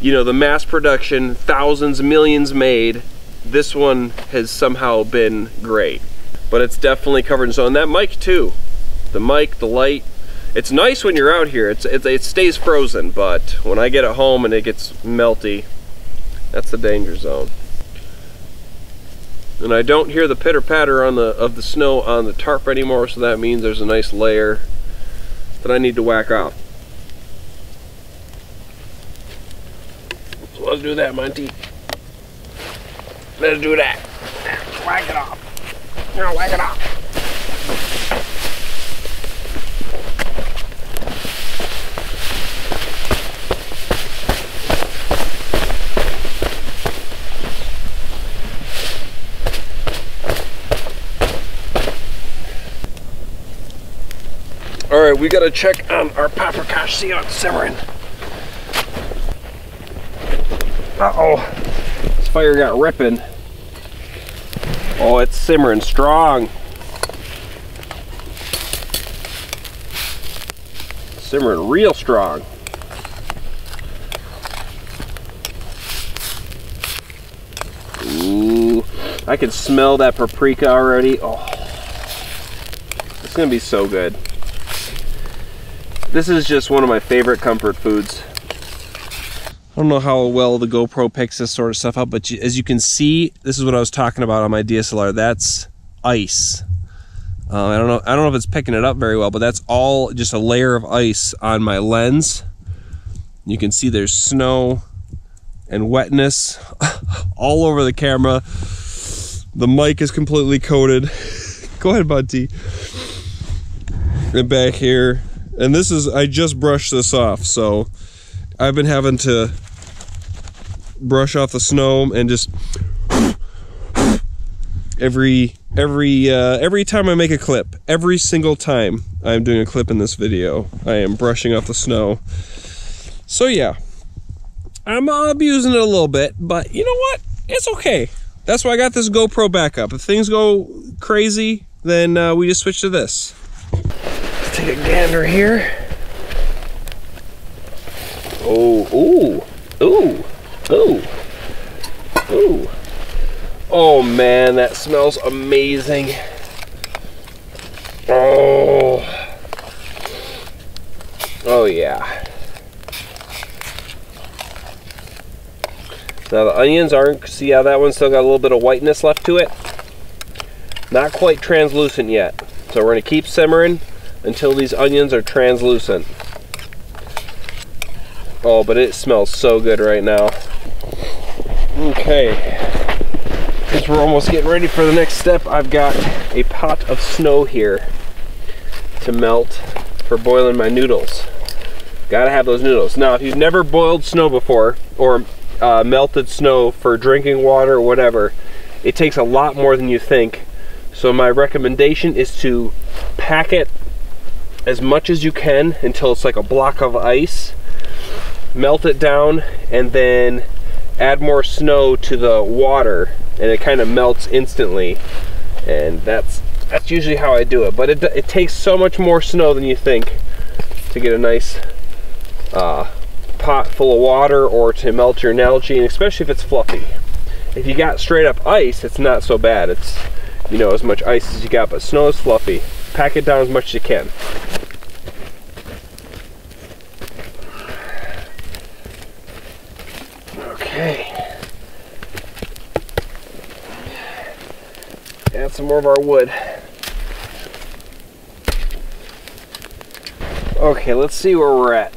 you know, the mass production, thousands, millions made, this one has somehow been great. But it's definitely covered in snow. And that mic too. The mic, the light. It's nice when you're out here. It stays frozen, but when I get it home and it gets melty, that's the danger zone. And I don't hear the pitter-patter of the snow on the tarp anymore, so that means there's a nice layer that I need to whack off. So let's do that, Monty. Let's do that. Whack it off. Now whack it off. All right, we gotta check on our Paprikash, see how it's simmering. Uh-oh, this fire got ripping. Oh, it's simmering strong. Simmering real strong. Ooh, I can smell that paprika already. Oh, it's gonna be so good. This is just one of my favorite comfort foods. I don't know how well the GoPro picks this sort of stuff up, but as you can see, this is what I was talking about on my DSLR. That's ice. I don't know if it's picking it up very well, but that's all just a layer of ice on my lens. You can see there's snow and wetness all over the camera. The mic is completely coated. Go ahead, Monty. And back here. And this is, I just brushed this off, so I've been having to brush off the snow and just every time I make a clip, every single time I'm doing a clip in this video, I am brushing off the snow. So yeah, I'm abusing it a little bit, but you know what? It's okay. That's why I got this GoPro backup. If things go crazy, then we just switch to this. Take a gander here. Oh, ooh, ooh, ooh, ooh. Oh man, that smells amazing. Oh, oh yeah. Now the onions aren't, see how that one's still got a little bit of whiteness left to it? Not quite translucent yet. So we're gonna keep simmering until these onions are translucent. Oh, but it smells so good right now. Okay, since we're almost getting ready for the next step, I've got a pot of snow here to melt for boiling my noodles. Gotta have those noodles. Now, if you've never boiled snow before, or melted snow for drinking water or whatever, it takes a lot more than you think. So my recommendation is to pack it as much as you can until it's like a block of ice, melt it down, and then add more snow to the water, and it kind of melts instantly. And that's usually how I do it, but it takes so much more snow than you think to get a nice pot full of water, or to melt your Nalgene, especially if it's fluffy. If you got straight up ice, it's not so bad. It's, you know, as much ice as you got, but snow is fluffy. Pack it down as much as you can. Okay. Add some more of our wood. Okay, let's see where we're at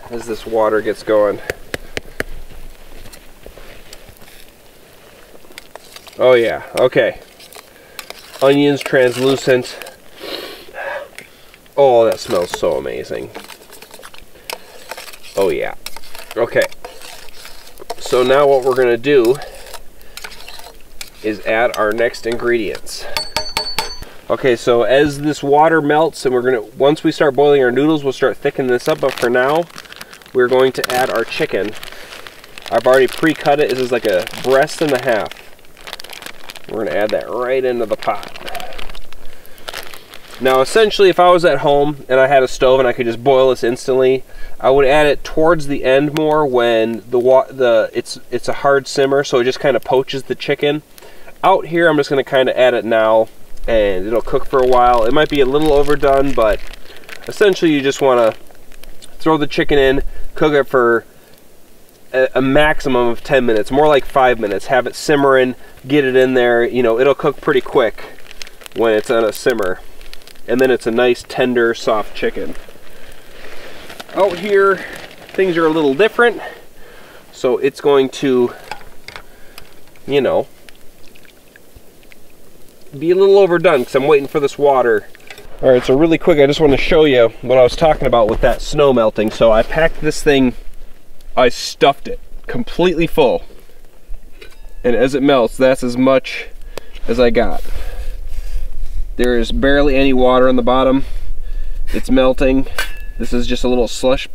as this water gets going. Oh yeah, okay. Onions translucent. Oh, that smells so amazing. Oh yeah. Okay. So now what we're gonna do is add our next ingredients. Okay, so as this water melts, and once we start boiling our noodles, we'll start thickening this up, but for now, we're going to add our chicken. I've already pre-cut it. This is like a breast and a half. We're gonna add that right into the pot. Now, essentially, if I was at home and I had a stove and I could just boil this instantly, I would add it towards the end more when it's a hard simmer, so it just kind of poaches the chicken. Out here, I'm just gonna kind of add it now, and it'll cook for a while. It might be a little overdone, but essentially you just want to throw the chicken in, cook it for a maximum of 10 minutes, more like 5 minutes. Have it simmering, get it in there. You know, it'll cook pretty quick when it's on a simmer. And then it's a nice, tender, soft chicken. Out here, things are a little different. So it's going to, you know, be a little overdone because I'm waiting for this water. All right, so really quick, I just want to show you what I was talking about with that snow melting. So I packed this thing, I stuffed it completely full. And as it melts, that's as much as I got. There is barely any water on the bottom. It's melting. This is just a little slush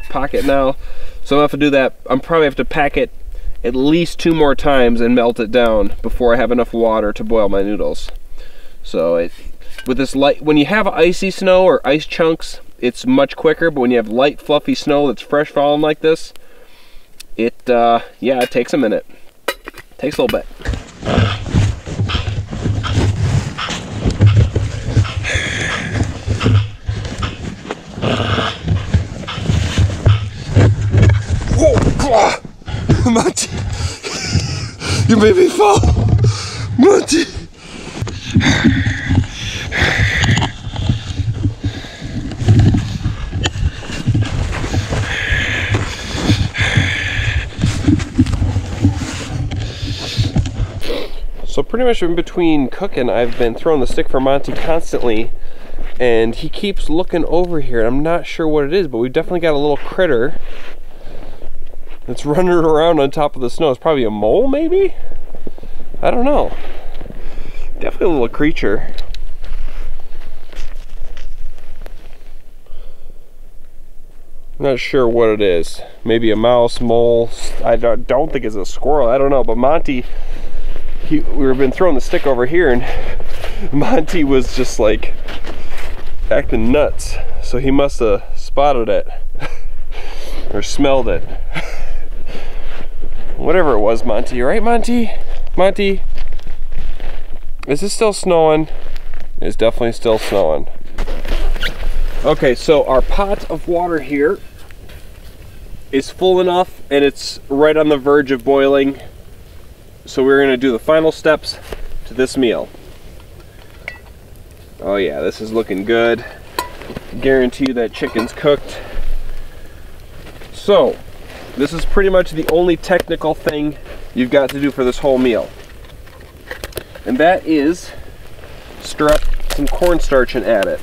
pocket now. So I'm gonna have to do that. I'm probably have to pack it at least 2 more times and melt it down before I have enough water to boil my noodles. So with this light, when you have icy snow or ice chunks, it's much quicker, but when you have light fluffy snow that's fresh falling like this, yeah, it takes a minute. Takes a little bit. Whoa! Monty! You made me fall! Monty! So pretty much in between cooking, I've been throwing the stick for Monty constantly, and he keeps looking over here. I'm not sure what it is, but we've definitely got a little critter that's running around on top of the snow. It's probably a mole, maybe? I don't know. Definitely a little creature. I'm not sure what it is. Maybe a mouse, mole. I don't think it's a squirrel. I don't know. But Monty, we've been throwing the stick over here, and Monty was just like acting nuts. So he must have spotted it or smelled it. Whatever it was, Monty, right, Monty? Monty, is it still snowing? It's definitely still snowing. Okay, so our pot of water here is full enough, and it's right on the verge of boiling. So we're gonna do the final steps to this meal. Oh yeah, this is looking good. Guarantee you that chicken's cooked. So, this is pretty much the only technical thing you've got to do for this whole meal. And that is strut some cornstarch and add it.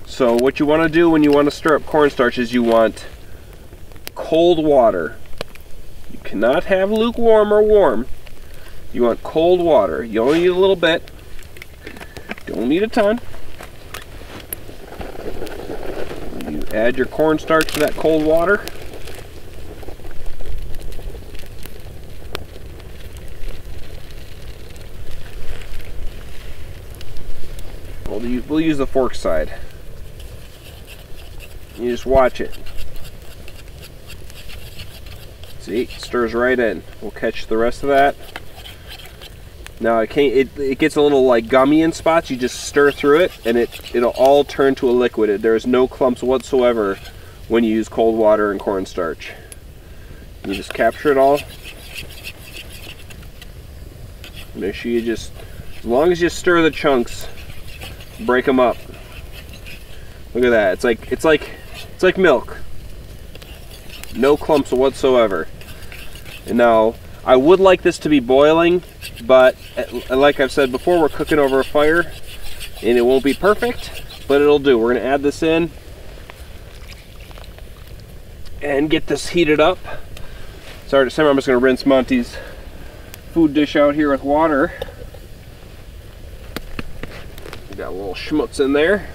So what you want to do when you want to stir up cornstarch is you want cold water. You cannot have lukewarm or warm. You want cold water. You only need a little bit. Don't need a ton. You add your cornstarch to that cold water. We'll use the fork side. You just watch it. See, it stirs right in. We'll catch the rest of that. Now it gets a little like gummy in spots. You just stir through it, and it'll all turn to a liquid. There's no clumps whatsoever when you use cold water and cornstarch. You just capture it all. Make sure you just, as long as you stir the chunks, break them up. Look at that. It's like milk. No clumps whatsoever. And now I would like this to be boiling, but like I've said before, we're cooking over a fire and it won't be perfect, but it'll do. We're gonna add this in and get this heated up. Sorry to simmer, I'm just gonna rinse Monty's food dish out here with water. Got a little schmutz in there.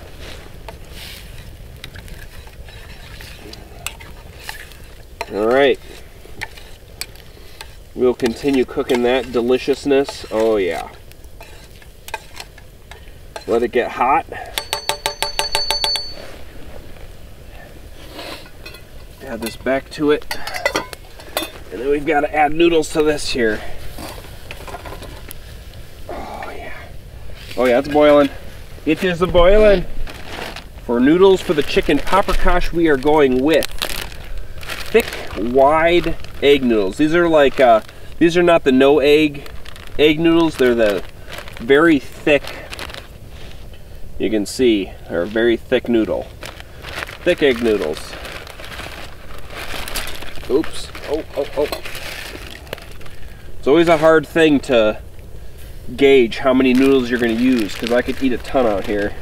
All right. We'll continue cooking that deliciousness. Oh yeah. Let it get hot. Add this back to it. And then we've got to add noodles to this here. Oh yeah. Oh yeah, it's boiling. It is boiling. For noodles for the chicken paprikash, we are going with thick, wide egg noodles. These are like, these are not the no egg noodles. They're the very thick, you can see, they're a very thick noodle. Thick egg noodles. Oops. Oh. It's always a hard thing to gauge how many noodles you're going to use, because I could eat a ton out here.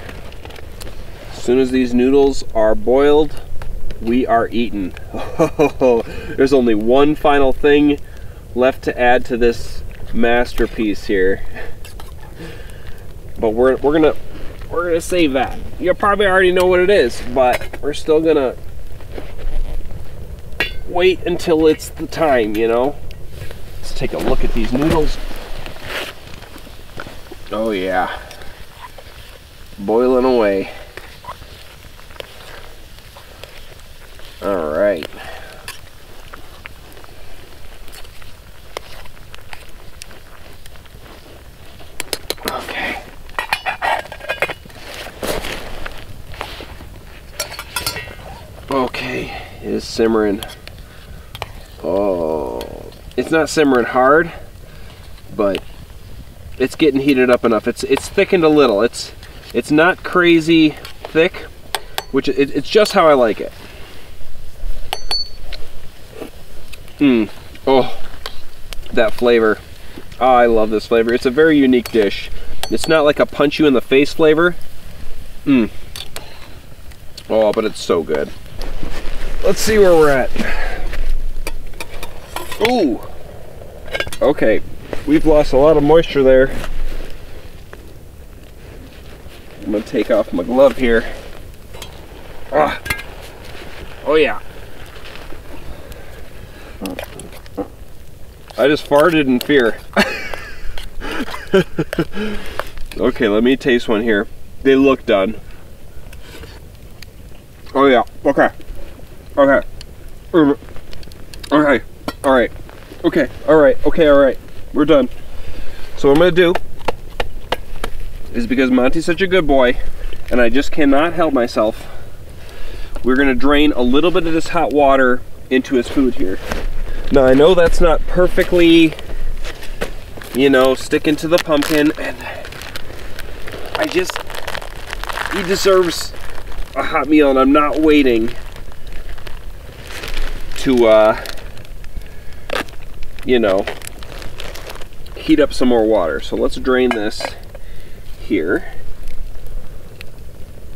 As soon as these noodles are boiled, we are eating. There's only one final thing left to add to this masterpiece here, but we're gonna save that. You probably already know what it is, but we're still gonna wait until it's the time, you know. Let's take a look at these noodles. Oh yeah, boiling away. All right. Okay. Okay, it is simmering. Oh, it's not simmering hard, but it's getting heated up enough. It's thickened a little. It's not crazy thick, which it's just how I like it. Oh, that flavor. Oh, I love this flavor. It's a very unique dish. It's not like a punch you in the face flavor. Oh, but it's so good. Let's see where we're at. Ooh. Okay, we've lost a lot of moisture there. I'm gonna take off my glove here. Ah. Oh yeah. I just farted in fear. Okay, let me taste one here. They look done. Oh yeah, okay. Okay. Okay. Alright. Okay. Alright. Okay, alright. We're done. So what I'm gonna do is, because Monty's such a good boy and I just cannot help myself, we're gonna drain a little bit of this hot water into his food here. Now I know that's not perfectly, you know, sticking to the pumpkin, and he deserves a hot meal, and I'm not waiting to, you know, heat up some more water. So let's drain this here.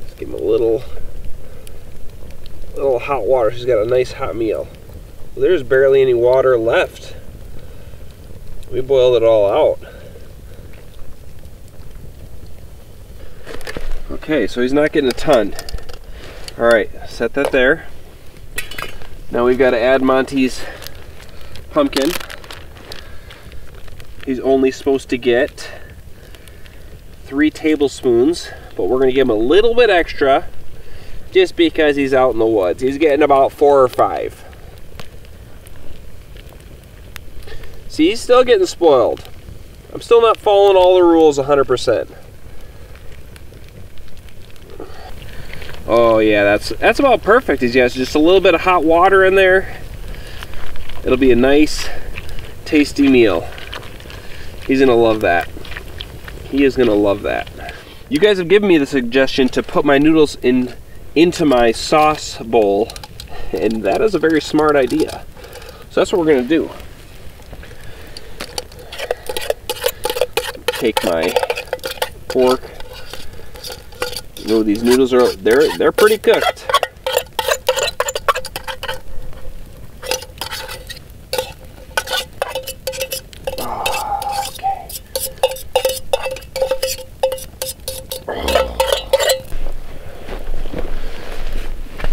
Let's give him a little hot water. He's got a nice hot meal. There's barely any water left. We boiled it all out. Okay, so he's not getting a ton. All right, set that there. Now we've got to add Monty's pumpkin. He's only supposed to get 3 tablespoons, but we're going to give him a little bit extra just because he's out in the woods. He's getting about 4 or 5. See, he's still getting spoiled. I'm still not following all the rules 100%. Oh yeah, that's about perfect. He has just a little bit of hot water in there. It'll be a nice, tasty meal. He's gonna love that. He is gonna love that. You guys have given me the suggestion to put my noodles in into my sauce bowl, and that is a very smart idea. So that's what we're going to do. Take my fork. You know, these noodles are, they're pretty cooked.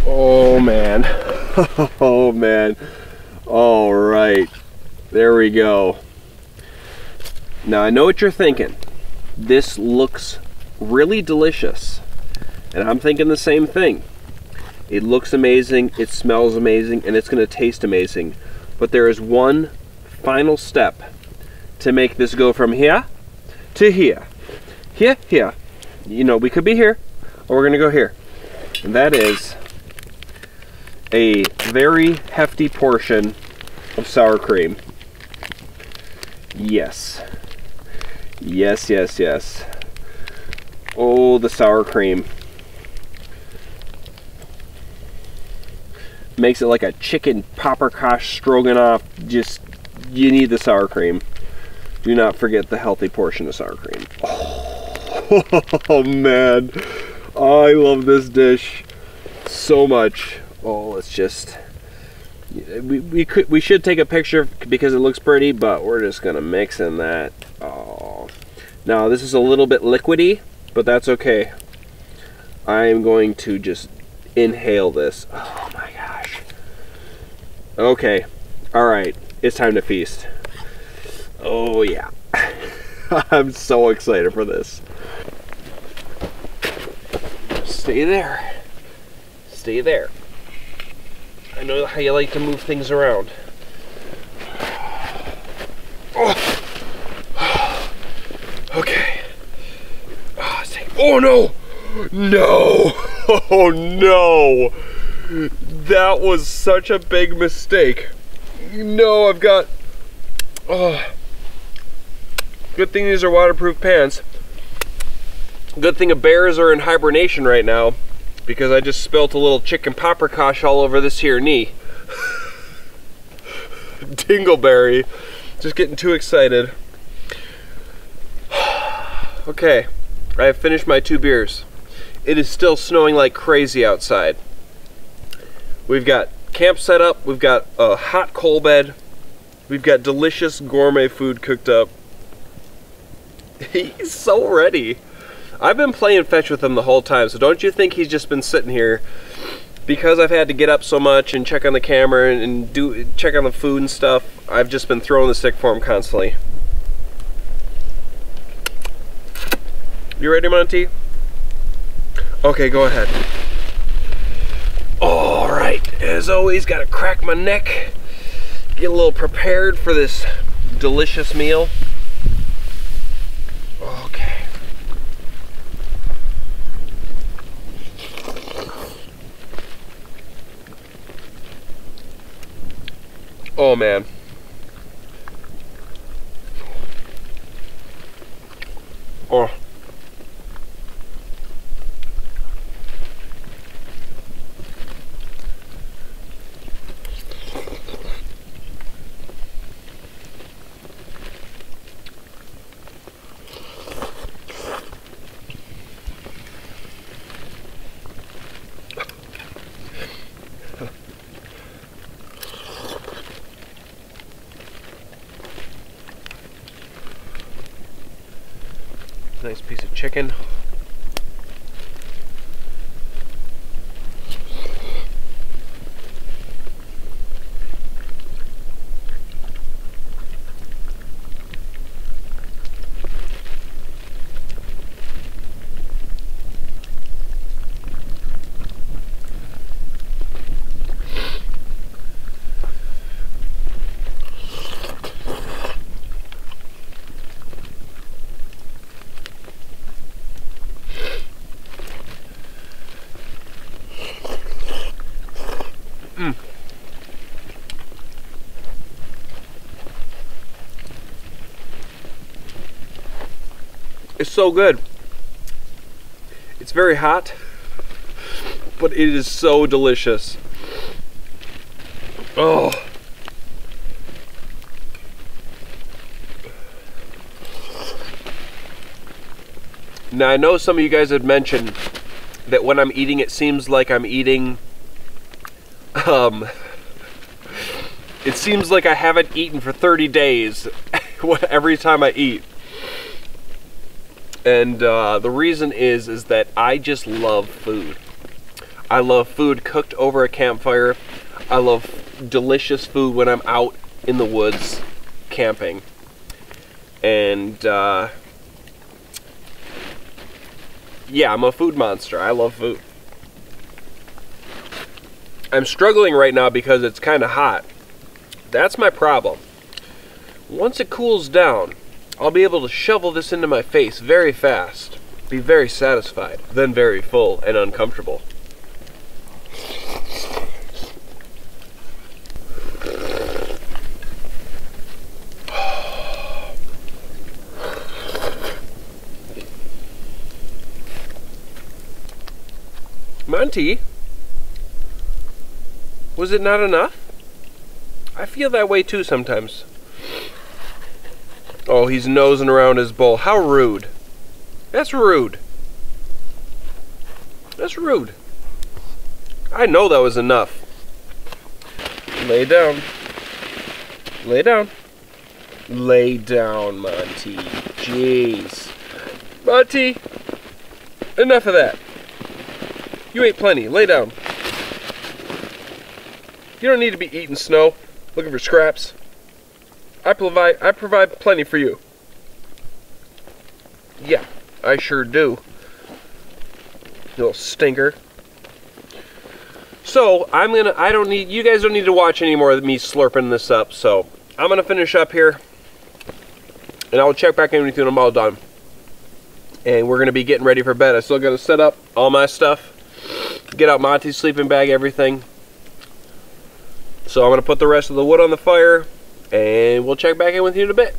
Oh man. Oh man. All right. There we go. Now I know what you're thinking. This looks really delicious. And I'm thinking the same thing. It looks amazing, it smells amazing, and it's going to taste amazing. But there is one final step to make this go from here to here. Here, here. You know, we could be here, or we're going to go here. And that is a very hefty portion of sour cream. Yes. Yes, yes, yes. Oh, the sour cream. Makes it like a chicken Paprikash stroganoff. Just, you need the sour cream. Do not forget the healthy portion of sour cream. Oh man, I love this dish so much. Oh, let's just, we should take a picture because it looks pretty, but we're just gonna mix in that. Oh, now this is a little bit liquidy, but that's okay. I'm going to just inhale this. Oh my gosh. Okay, all right, it's time to feast. Oh yeah. I'm so excited for this. Stay there. Stay there. I know how you like to move things around. Oh. Okay. Oh no! No! Oh no! That was such a big mistake. No, I've got... Oh. Good thing these are waterproof pants. Good thing the bears are in hibernation right now, because I just spilt a little chicken Paprikash all over this here knee. Dingleberry. Just getting too excited. Okay, I have finished my 2 beers. It is still snowing like crazy outside. We've got camp set up, we've got a hot coal bed, we've got delicious gourmet food cooked up. He's so ready. I've been playing fetch with him the whole time, so don't you think he's just been sitting here because I've had to get up so much and check on the camera and check on the food and stuff. I've just been throwing the stick for him constantly. You ready, Monty? Okay, go ahead. All right, as always, gotta crack my neck, get a little prepared for this delicious meal. Okay. Oh man. Oh. Nice piece of chicken. It's so good. It's very hot, but it is so delicious. Oh. Now I know some of you guys had mentioned that when I'm eating it seems like I'm eating, it seems like I haven't eaten for 30 days every time I eat. And the reason is that I just love food. I love food cooked over a campfire. I love delicious food when I'm out in the woods camping. And yeah, I'm a food monster. I love food. I'm struggling right now because it's kind of hot. That's my problem. Once it cools down, I'll be able to shovel this into my face very fast, be very satisfied, then very full and uncomfortable. Monty, was it not enough? I feel that way too sometimes. Oh, he's nosing around his bowl. How rude. That's rude. That's rude. I know that was enough. Lay down. Lay down. Lay down, Monty. Jeez. Monty, enough of that. You ate plenty. Lay down. You don't need to be eating snow, looking for scraps. I provide plenty for you. Yeah, I sure do. You little stinker. So you guys don't need to watch any more of me slurping this up. So I'm gonna finish up here, and I'll check back in with you when I'm all done. And we're gonna be getting ready for bed. I still gotta set up all my stuff, get out Monty's sleeping bag, everything. So I'm gonna put the rest of the wood on the fire, and we'll check back in with you in a bit.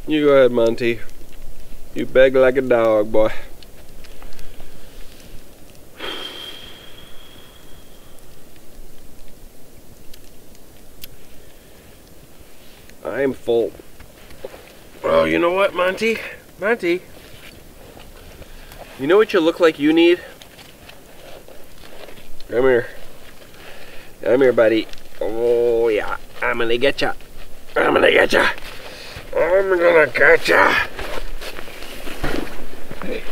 You go ahead, Monty. You beg like a dog, boy. I'm full. Oh, you know what, Monty? Monty, you know what you look like you need? Come here. Come here, buddy. Oh, yeah. I'm gonna get ya. I'm gonna get ya. I'm gonna get ya. Hey.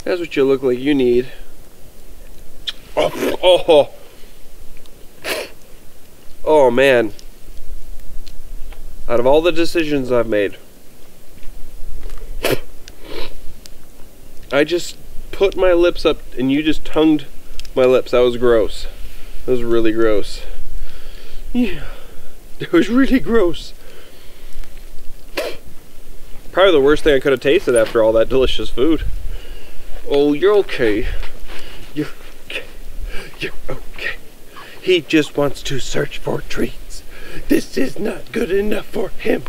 That's what you look like you need. Oh man. Out of all the decisions I've made, I just put my lips up and you just tongued my lips. That was gross. That was really gross. Yeah. It was really gross. Probably the worst thing I could have tasted after all that delicious food. Oh, you're okay. You're okay. You're okay. He just wants to search for treats. This is not good enough for him.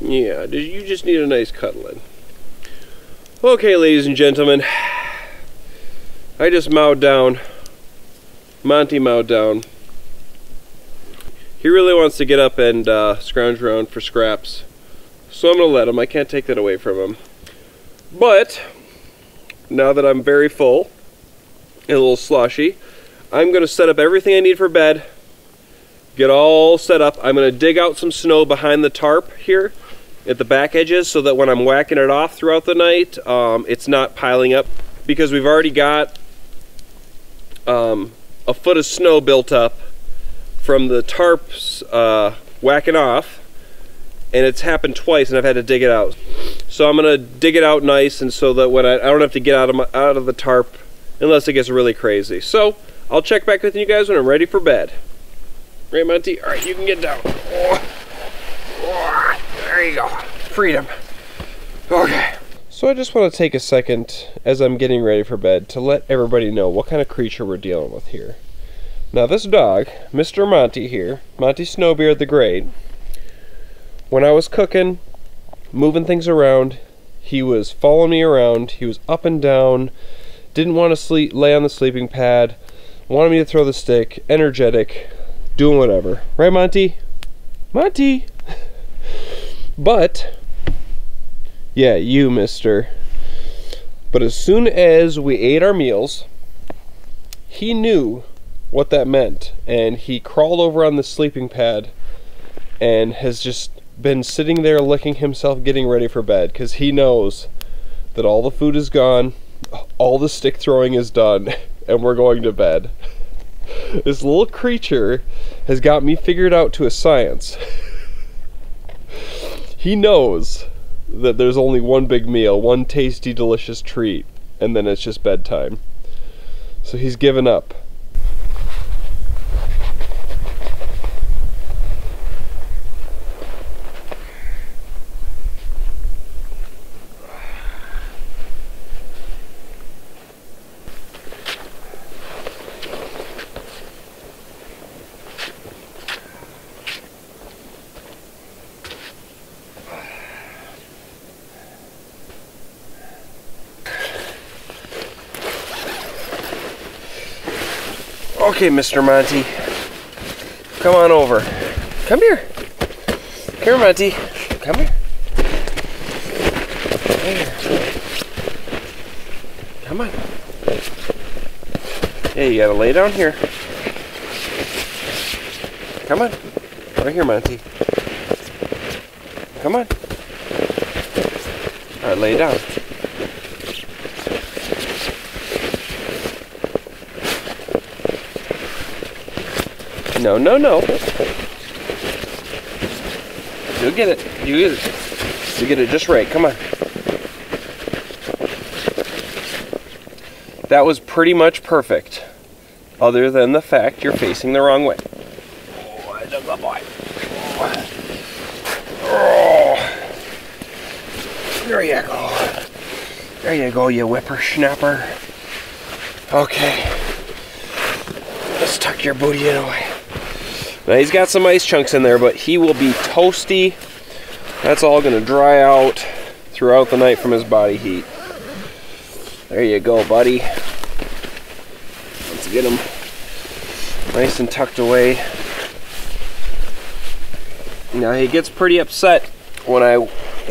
Yeah, you just need a nice cuddling. Okay, ladies and gentlemen. I just mowed down. Monty mowed down. He really wants to get up and scrounge around for scraps. So I'm going to let him. I can't take that away from him. But, now that I'm very full and a little sloshy, I'm going to set up everything I need for bed. Get all set up. I'm going to dig out some snow behind the tarp here at the back edges so that when I'm whacking it off throughout the night, it's not piling up. Because we've already got a foot of snow built up from the tarps whacking off. and it's happened twice and I've had to dig it out. So I'm gonna dig it out nice, and so that when I don't have to get out of the tarp unless it gets really crazy. So I'll check back with you guys when I'm ready for bed. Right, Monty? All right, you can get down. Oh. Oh, there you go. Freedom. Okay. So I just want to take a second as I'm getting ready for bed to let everybody know what kind of creature we're dealing with here. Now this dog, Mr. Monty here, Monty Snowbeard the Great, when I was cooking, moving things around, he was following me around, he was up and down, didn't want to lay on the sleeping pad, wanted me to throw the stick, energetic, doing whatever. Right, Monty? Monty! But, yeah, you, mister. But as soon as we ate our meals, he knew what that meant, and he crawled over on the sleeping pad and has just been sitting there licking himself getting ready for bed, because he knows that all the food is gone, all the stick throwing is done, and we're going to bed. This little creature has got me figured out to a science. He knows that there's only one big meal, one tasty, delicious treat, and then it's just bedtime. So he's given up. Okay, Mr. Monty, come on over. Come here. Come here, Monty. Come here. Here. Come on. Hey, you gotta lay down here. Come on. Right here, Monty. Come on. All right, lay down. No, no, no. You'll get it. You get it. You get it just right. Come on. That was pretty much perfect, other than the fact you're facing the wrong way. Oh, that's a good boy. Oh. There you go. There you go, you whippersnapper. Okay. Let's tuck your booty in away. Now he's got some ice chunks in there, but he will be toasty. That's all going to dry out throughout the night from his body heat. There you go, buddy. Let's get him nice and tucked away. Now he gets pretty upset when I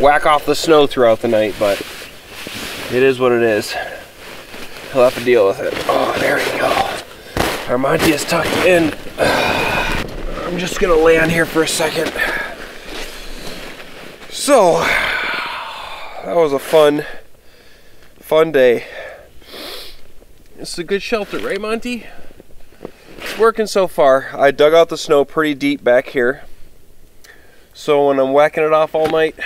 whack off the snow throughout the night, but it is what it is. He'll have to deal with it. Oh, there you go. Our Monty is tucked in. I'm just gonna lay on here for a second. So, that was a fun day. This is a good shelter, right, Monty? It's working so far. I dug out the snow pretty deep back here, so when I'm whacking it off all night,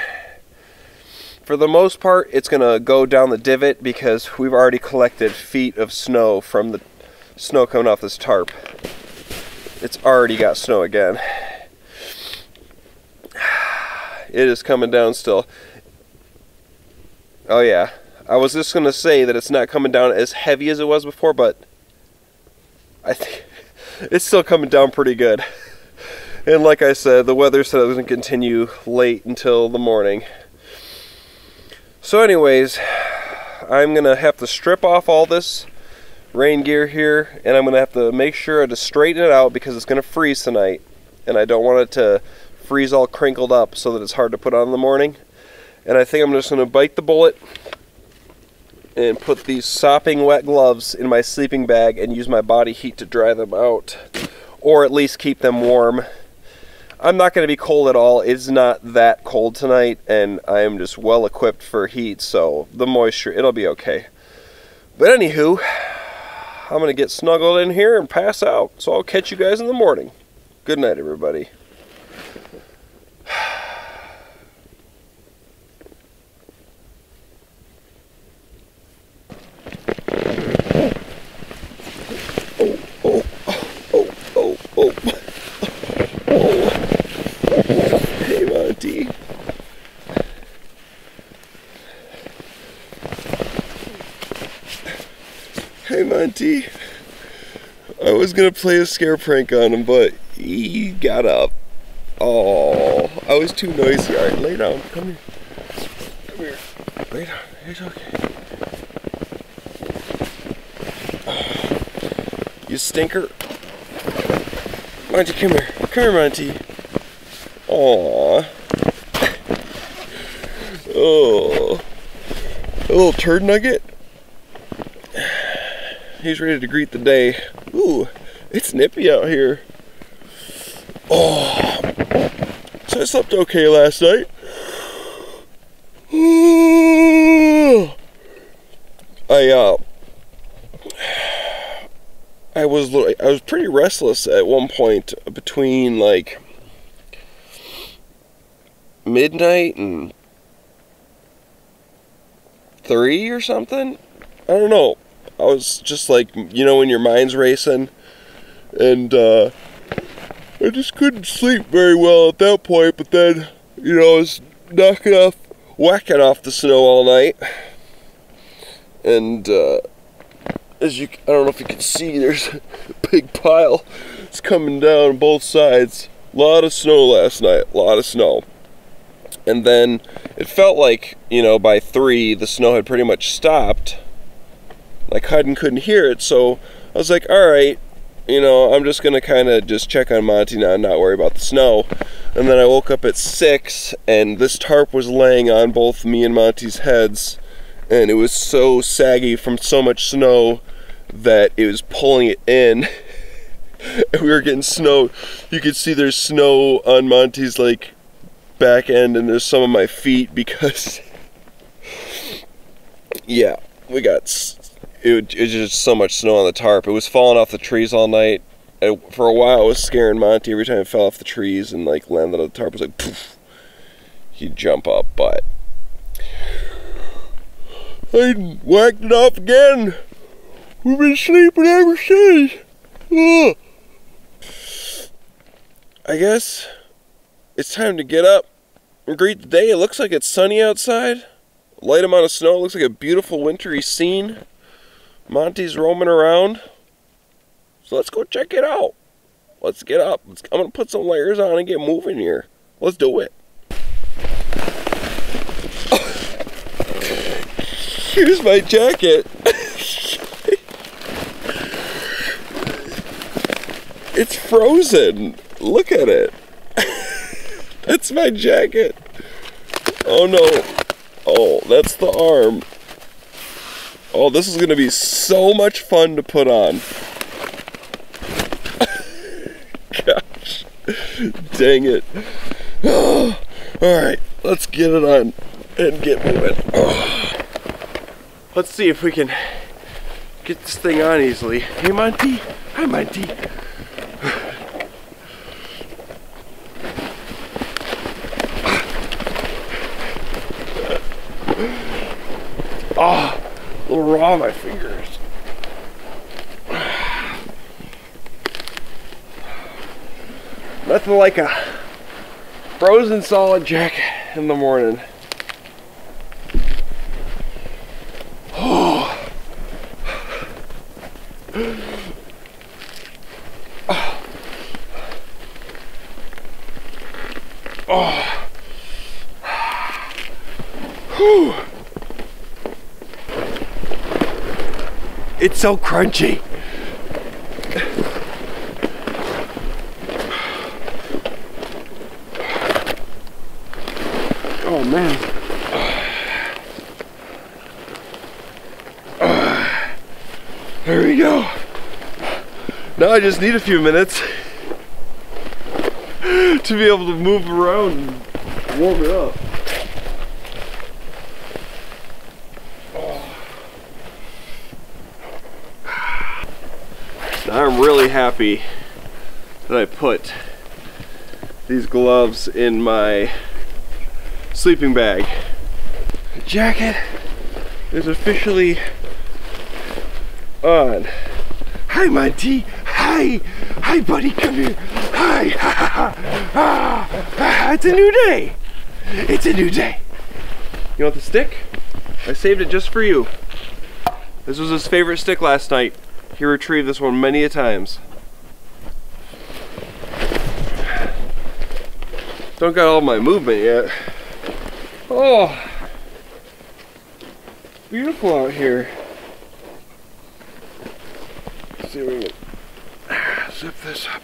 for the most part, it's gonna go down the divot because we've already collected feet of snow from the snow coming off this tarp. It's already got snow again. It is coming down still. Oh yeah, I was just gonna say that it's not coming down as heavy as it was before, but I think it's still coming down pretty good. And like I said, the weather said it was gonna continue late until the morning. So anyways, I'm gonna have to strip off all this rain gear here, and I'm gonna have to make sure to straighten it out because it's gonna freeze tonight, and I don't want it to freeze all crinkled up so that it's hard to put on in the morning. And I think I'm just gonna bite the bullet and put these sopping wet gloves in my sleeping bag and use my body heat to dry them out, or at least keep them warm. I'm not gonna be cold at all. It's not that cold tonight, and I am just well equipped for heat, so the moisture, it'll be okay. But anywho, I'm going to get snuggled in here and pass out. So I'll catch you guys in the morning. Good night, everybody. Hey, Monty. I was gonna play a scare prank on him, but he got up. Oh, I was too noisy. All right, lay down. Come here. Come here. Lay down. It's okay. You stinker. Monty, come here. Come here, Monty. Aww. Oh. A little turd nugget. He's ready to greet the day. Ooh, it's nippy out here. Oh. So I slept okay last night. I was pretty restless at one point between like midnight and 3 or something. I don't know. I was just like, you know, when your mind's racing, and I just couldn't sleep very well at that point. But then, you know, I was whacking off the snow all night, and I don't know if you can see, there's a big pile. It's coming down both sides. A lot of snow last night, a lot of snow. And then it felt like, you know, by 3, the snow had pretty much stopped. Like, couldn't hear it, so I was like, all right, you know, I'm just gonna kind of just check on Monty now and not worry about the snow. And then I woke up at 6, and this tarp was laying on both me and Monty's heads, and it was so saggy from so much snow that it was pulling it in. And we were getting snow. You could see there's snow on Monty's like back end, and there's some of my feet because yeah, we got it was just so much snow on the tarp. It was falling off the trees all night. And for a while it was scaring Monty. Every time it fell off the trees and like landed on the tarp, it was like poof, he'd jump up. But I whacked it off again. We've been sleeping ever since. Ugh. I guess it's time to get up and greet the day. It looks like it's sunny outside. Light amount of snow. It looks like a beautiful wintry scene. Monty's roaming around. So let's go check it out. Let's get up. I'm going to put some layers on and get moving here. Let's do it. Here's my jacket. It's frozen. Look at it. That's my jacket. Oh no. Oh, that's the arm. Oh, this is gonna be so much fun to put on. Gosh. Dang it. Oh, alright, let's get it on and get moving. Oh. Let's see if we can get this thing on easily. Hey, Monty. Hi, Monty. Oh, a little raw on my fingers. Nothing like a frozen solid jacket in the morning. Oh. Oh. Whew. It's so crunchy. Oh man. There we go. Now I just need a few minutes to be able to move around and warm it up. Now I'm really happy that I put these gloves in my sleeping bag. The jacket is officially on. Hi, Monty. Hi. Hi, buddy. Come here. Hi. It's a new day. It's a new day. You want the stick? I saved it just for you. This was his favorite stick last night. He retrieved this one many a times. Don't got all my movement yet. Oh, beautiful out here. Let's see if we can zip this up.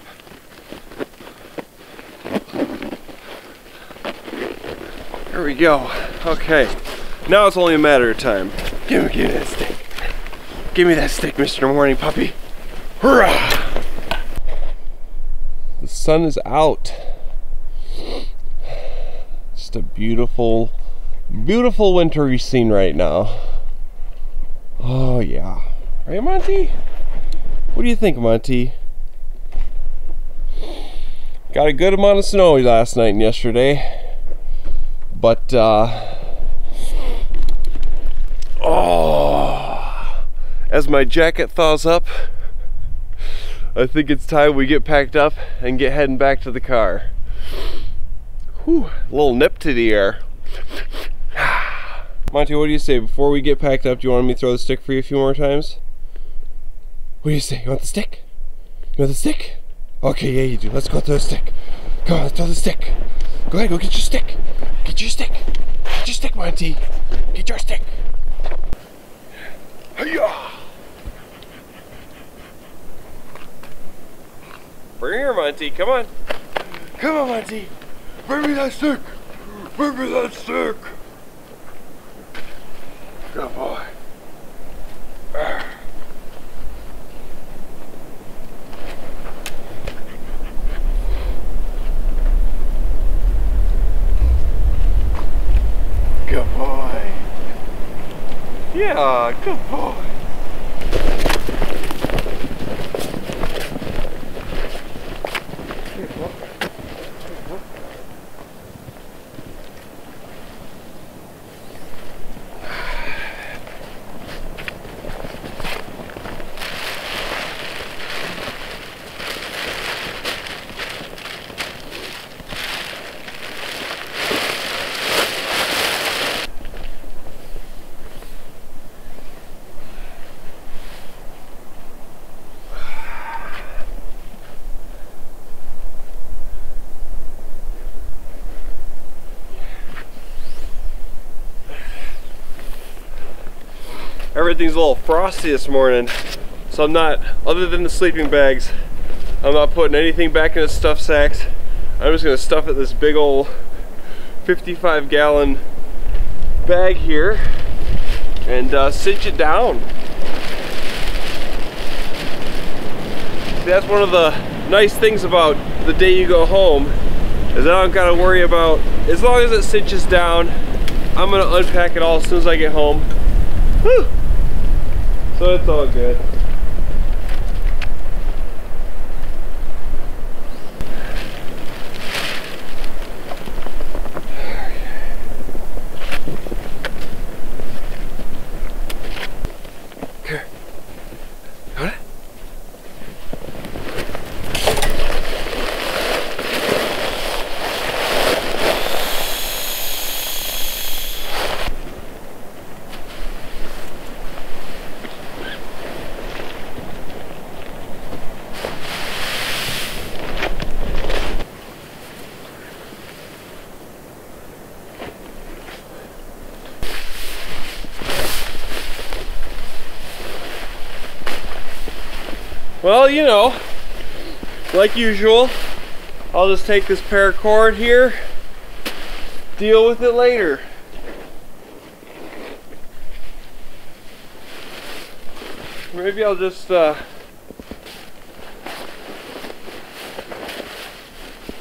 There we go. Okay, now it's only a matter of time. Give me that stick. Give me that stick, Mr. Morning Puppy. Hurrah! The sun is out. Just a beautiful, beautiful wintry scene right now. Oh yeah. Right, Monty? What do you think, Monty? Got a good amount of snow last night and yesterday. But, as my jacket thaws up, I think it's time we get packed up and get heading back to the car. Whew, a little nip to the air. Monty, what do you say? Before we get packed up, do you want me to throw the stick for you a few more times? What do you say? You want the stick? You want the stick? Okay, yeah, you do. Let's go throw the stick. Come on, let's throw the stick. Go ahead, go get your stick. Get your stick. Get your stick, Monty. Get your stick. Hi-ya! Bring here, Monty. Come on. Come on, Monty. Bring me that stick. Bring me that stick. Good boy. Good boy. Yeah, good boy. Everything's a little frosty this morning, so I'm not, other than the sleeping bags, I'm not putting anything back in the stuff sacks. I'm just gonna stuff it in this big old 55-gallon bag here and cinch it down. See, that's one of the nice things about the day you go home, is I don't gotta worry about, as long as it cinches down, I'm gonna unpack it all as soon as I get home. Whew. So it's all good. Here. Got it? Well, you know, like usual, I'll just take this paracord here, deal with it later. Maybe I'll just go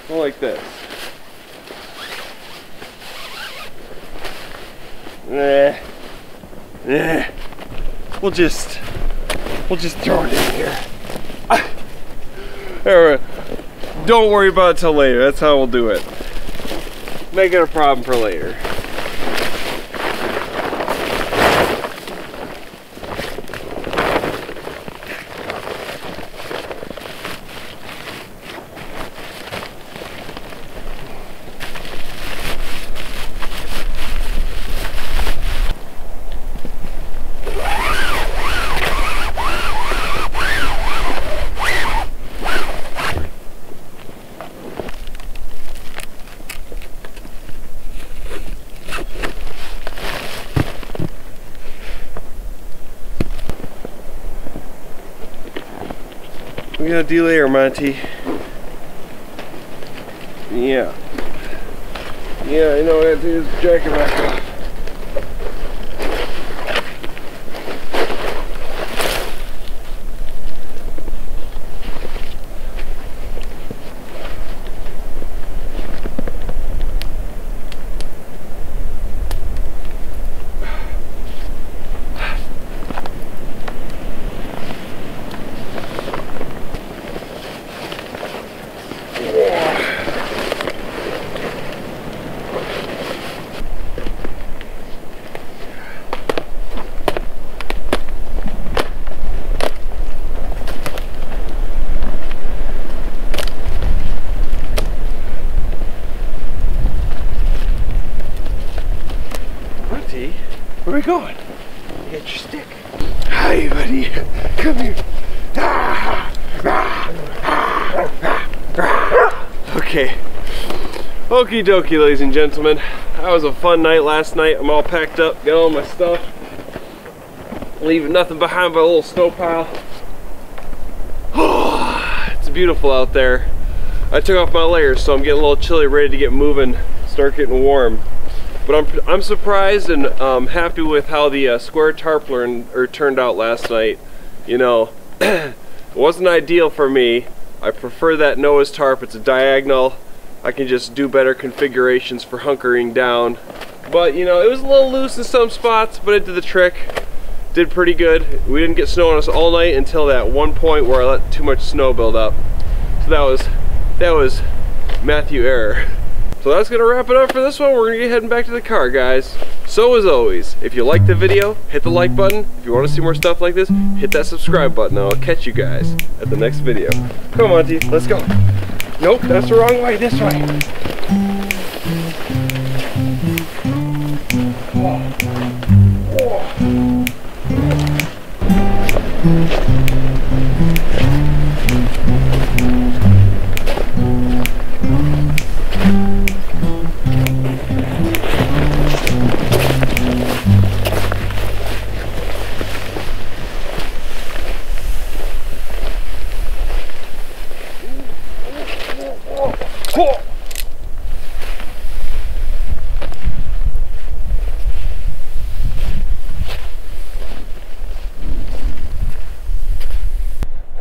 like this. We'll just throw it in here. Don't worry about it till later. That's how we'll do it. Make it a problem for later. gonna delayer, Monty. Yeah. Yeah, I know, I have to use the jacket back off. Where are we going? You got your stick. Hi, buddy. Come here. Okay. Okie dokie, ladies and gentlemen. That was a fun night last night. I'm all packed up, got all my stuff. Leaving nothing behind but a little snow pile. It's beautiful out there. I took off my layers, so I'm getting a little chilly, ready to get moving, start getting warm. But I'm surprised and happy with how the square tarp turned out last night. You know, it wasn't ideal for me. I prefer that Noah's tarp. It's a diagonal. I can just do better configurations for hunkering down. But you know, it was a little loose in some spots, but it did the trick. Did pretty good. We didn't get snow on us all night until that one point where I let too much snow build up. So that was Matthew error. So that's gonna wrap it up for this one. We're gonna get heading back to the car, guys. So as always, if you liked the video, hit the like button. If you want to see more stuff like this, hit that subscribe button and I'll catch you guys at the next video. Come on, Monty, let's go. Nope, that's the wrong way, this way.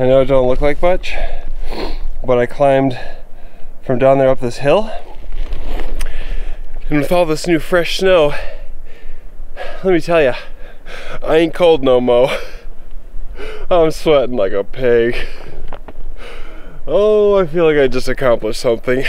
I know it don't look like much, but I climbed from down there up this hill, and with all this new fresh snow, let me tell you, I ain't cold no mo. I'm sweating like a pig. Oh, I feel like I just accomplished something.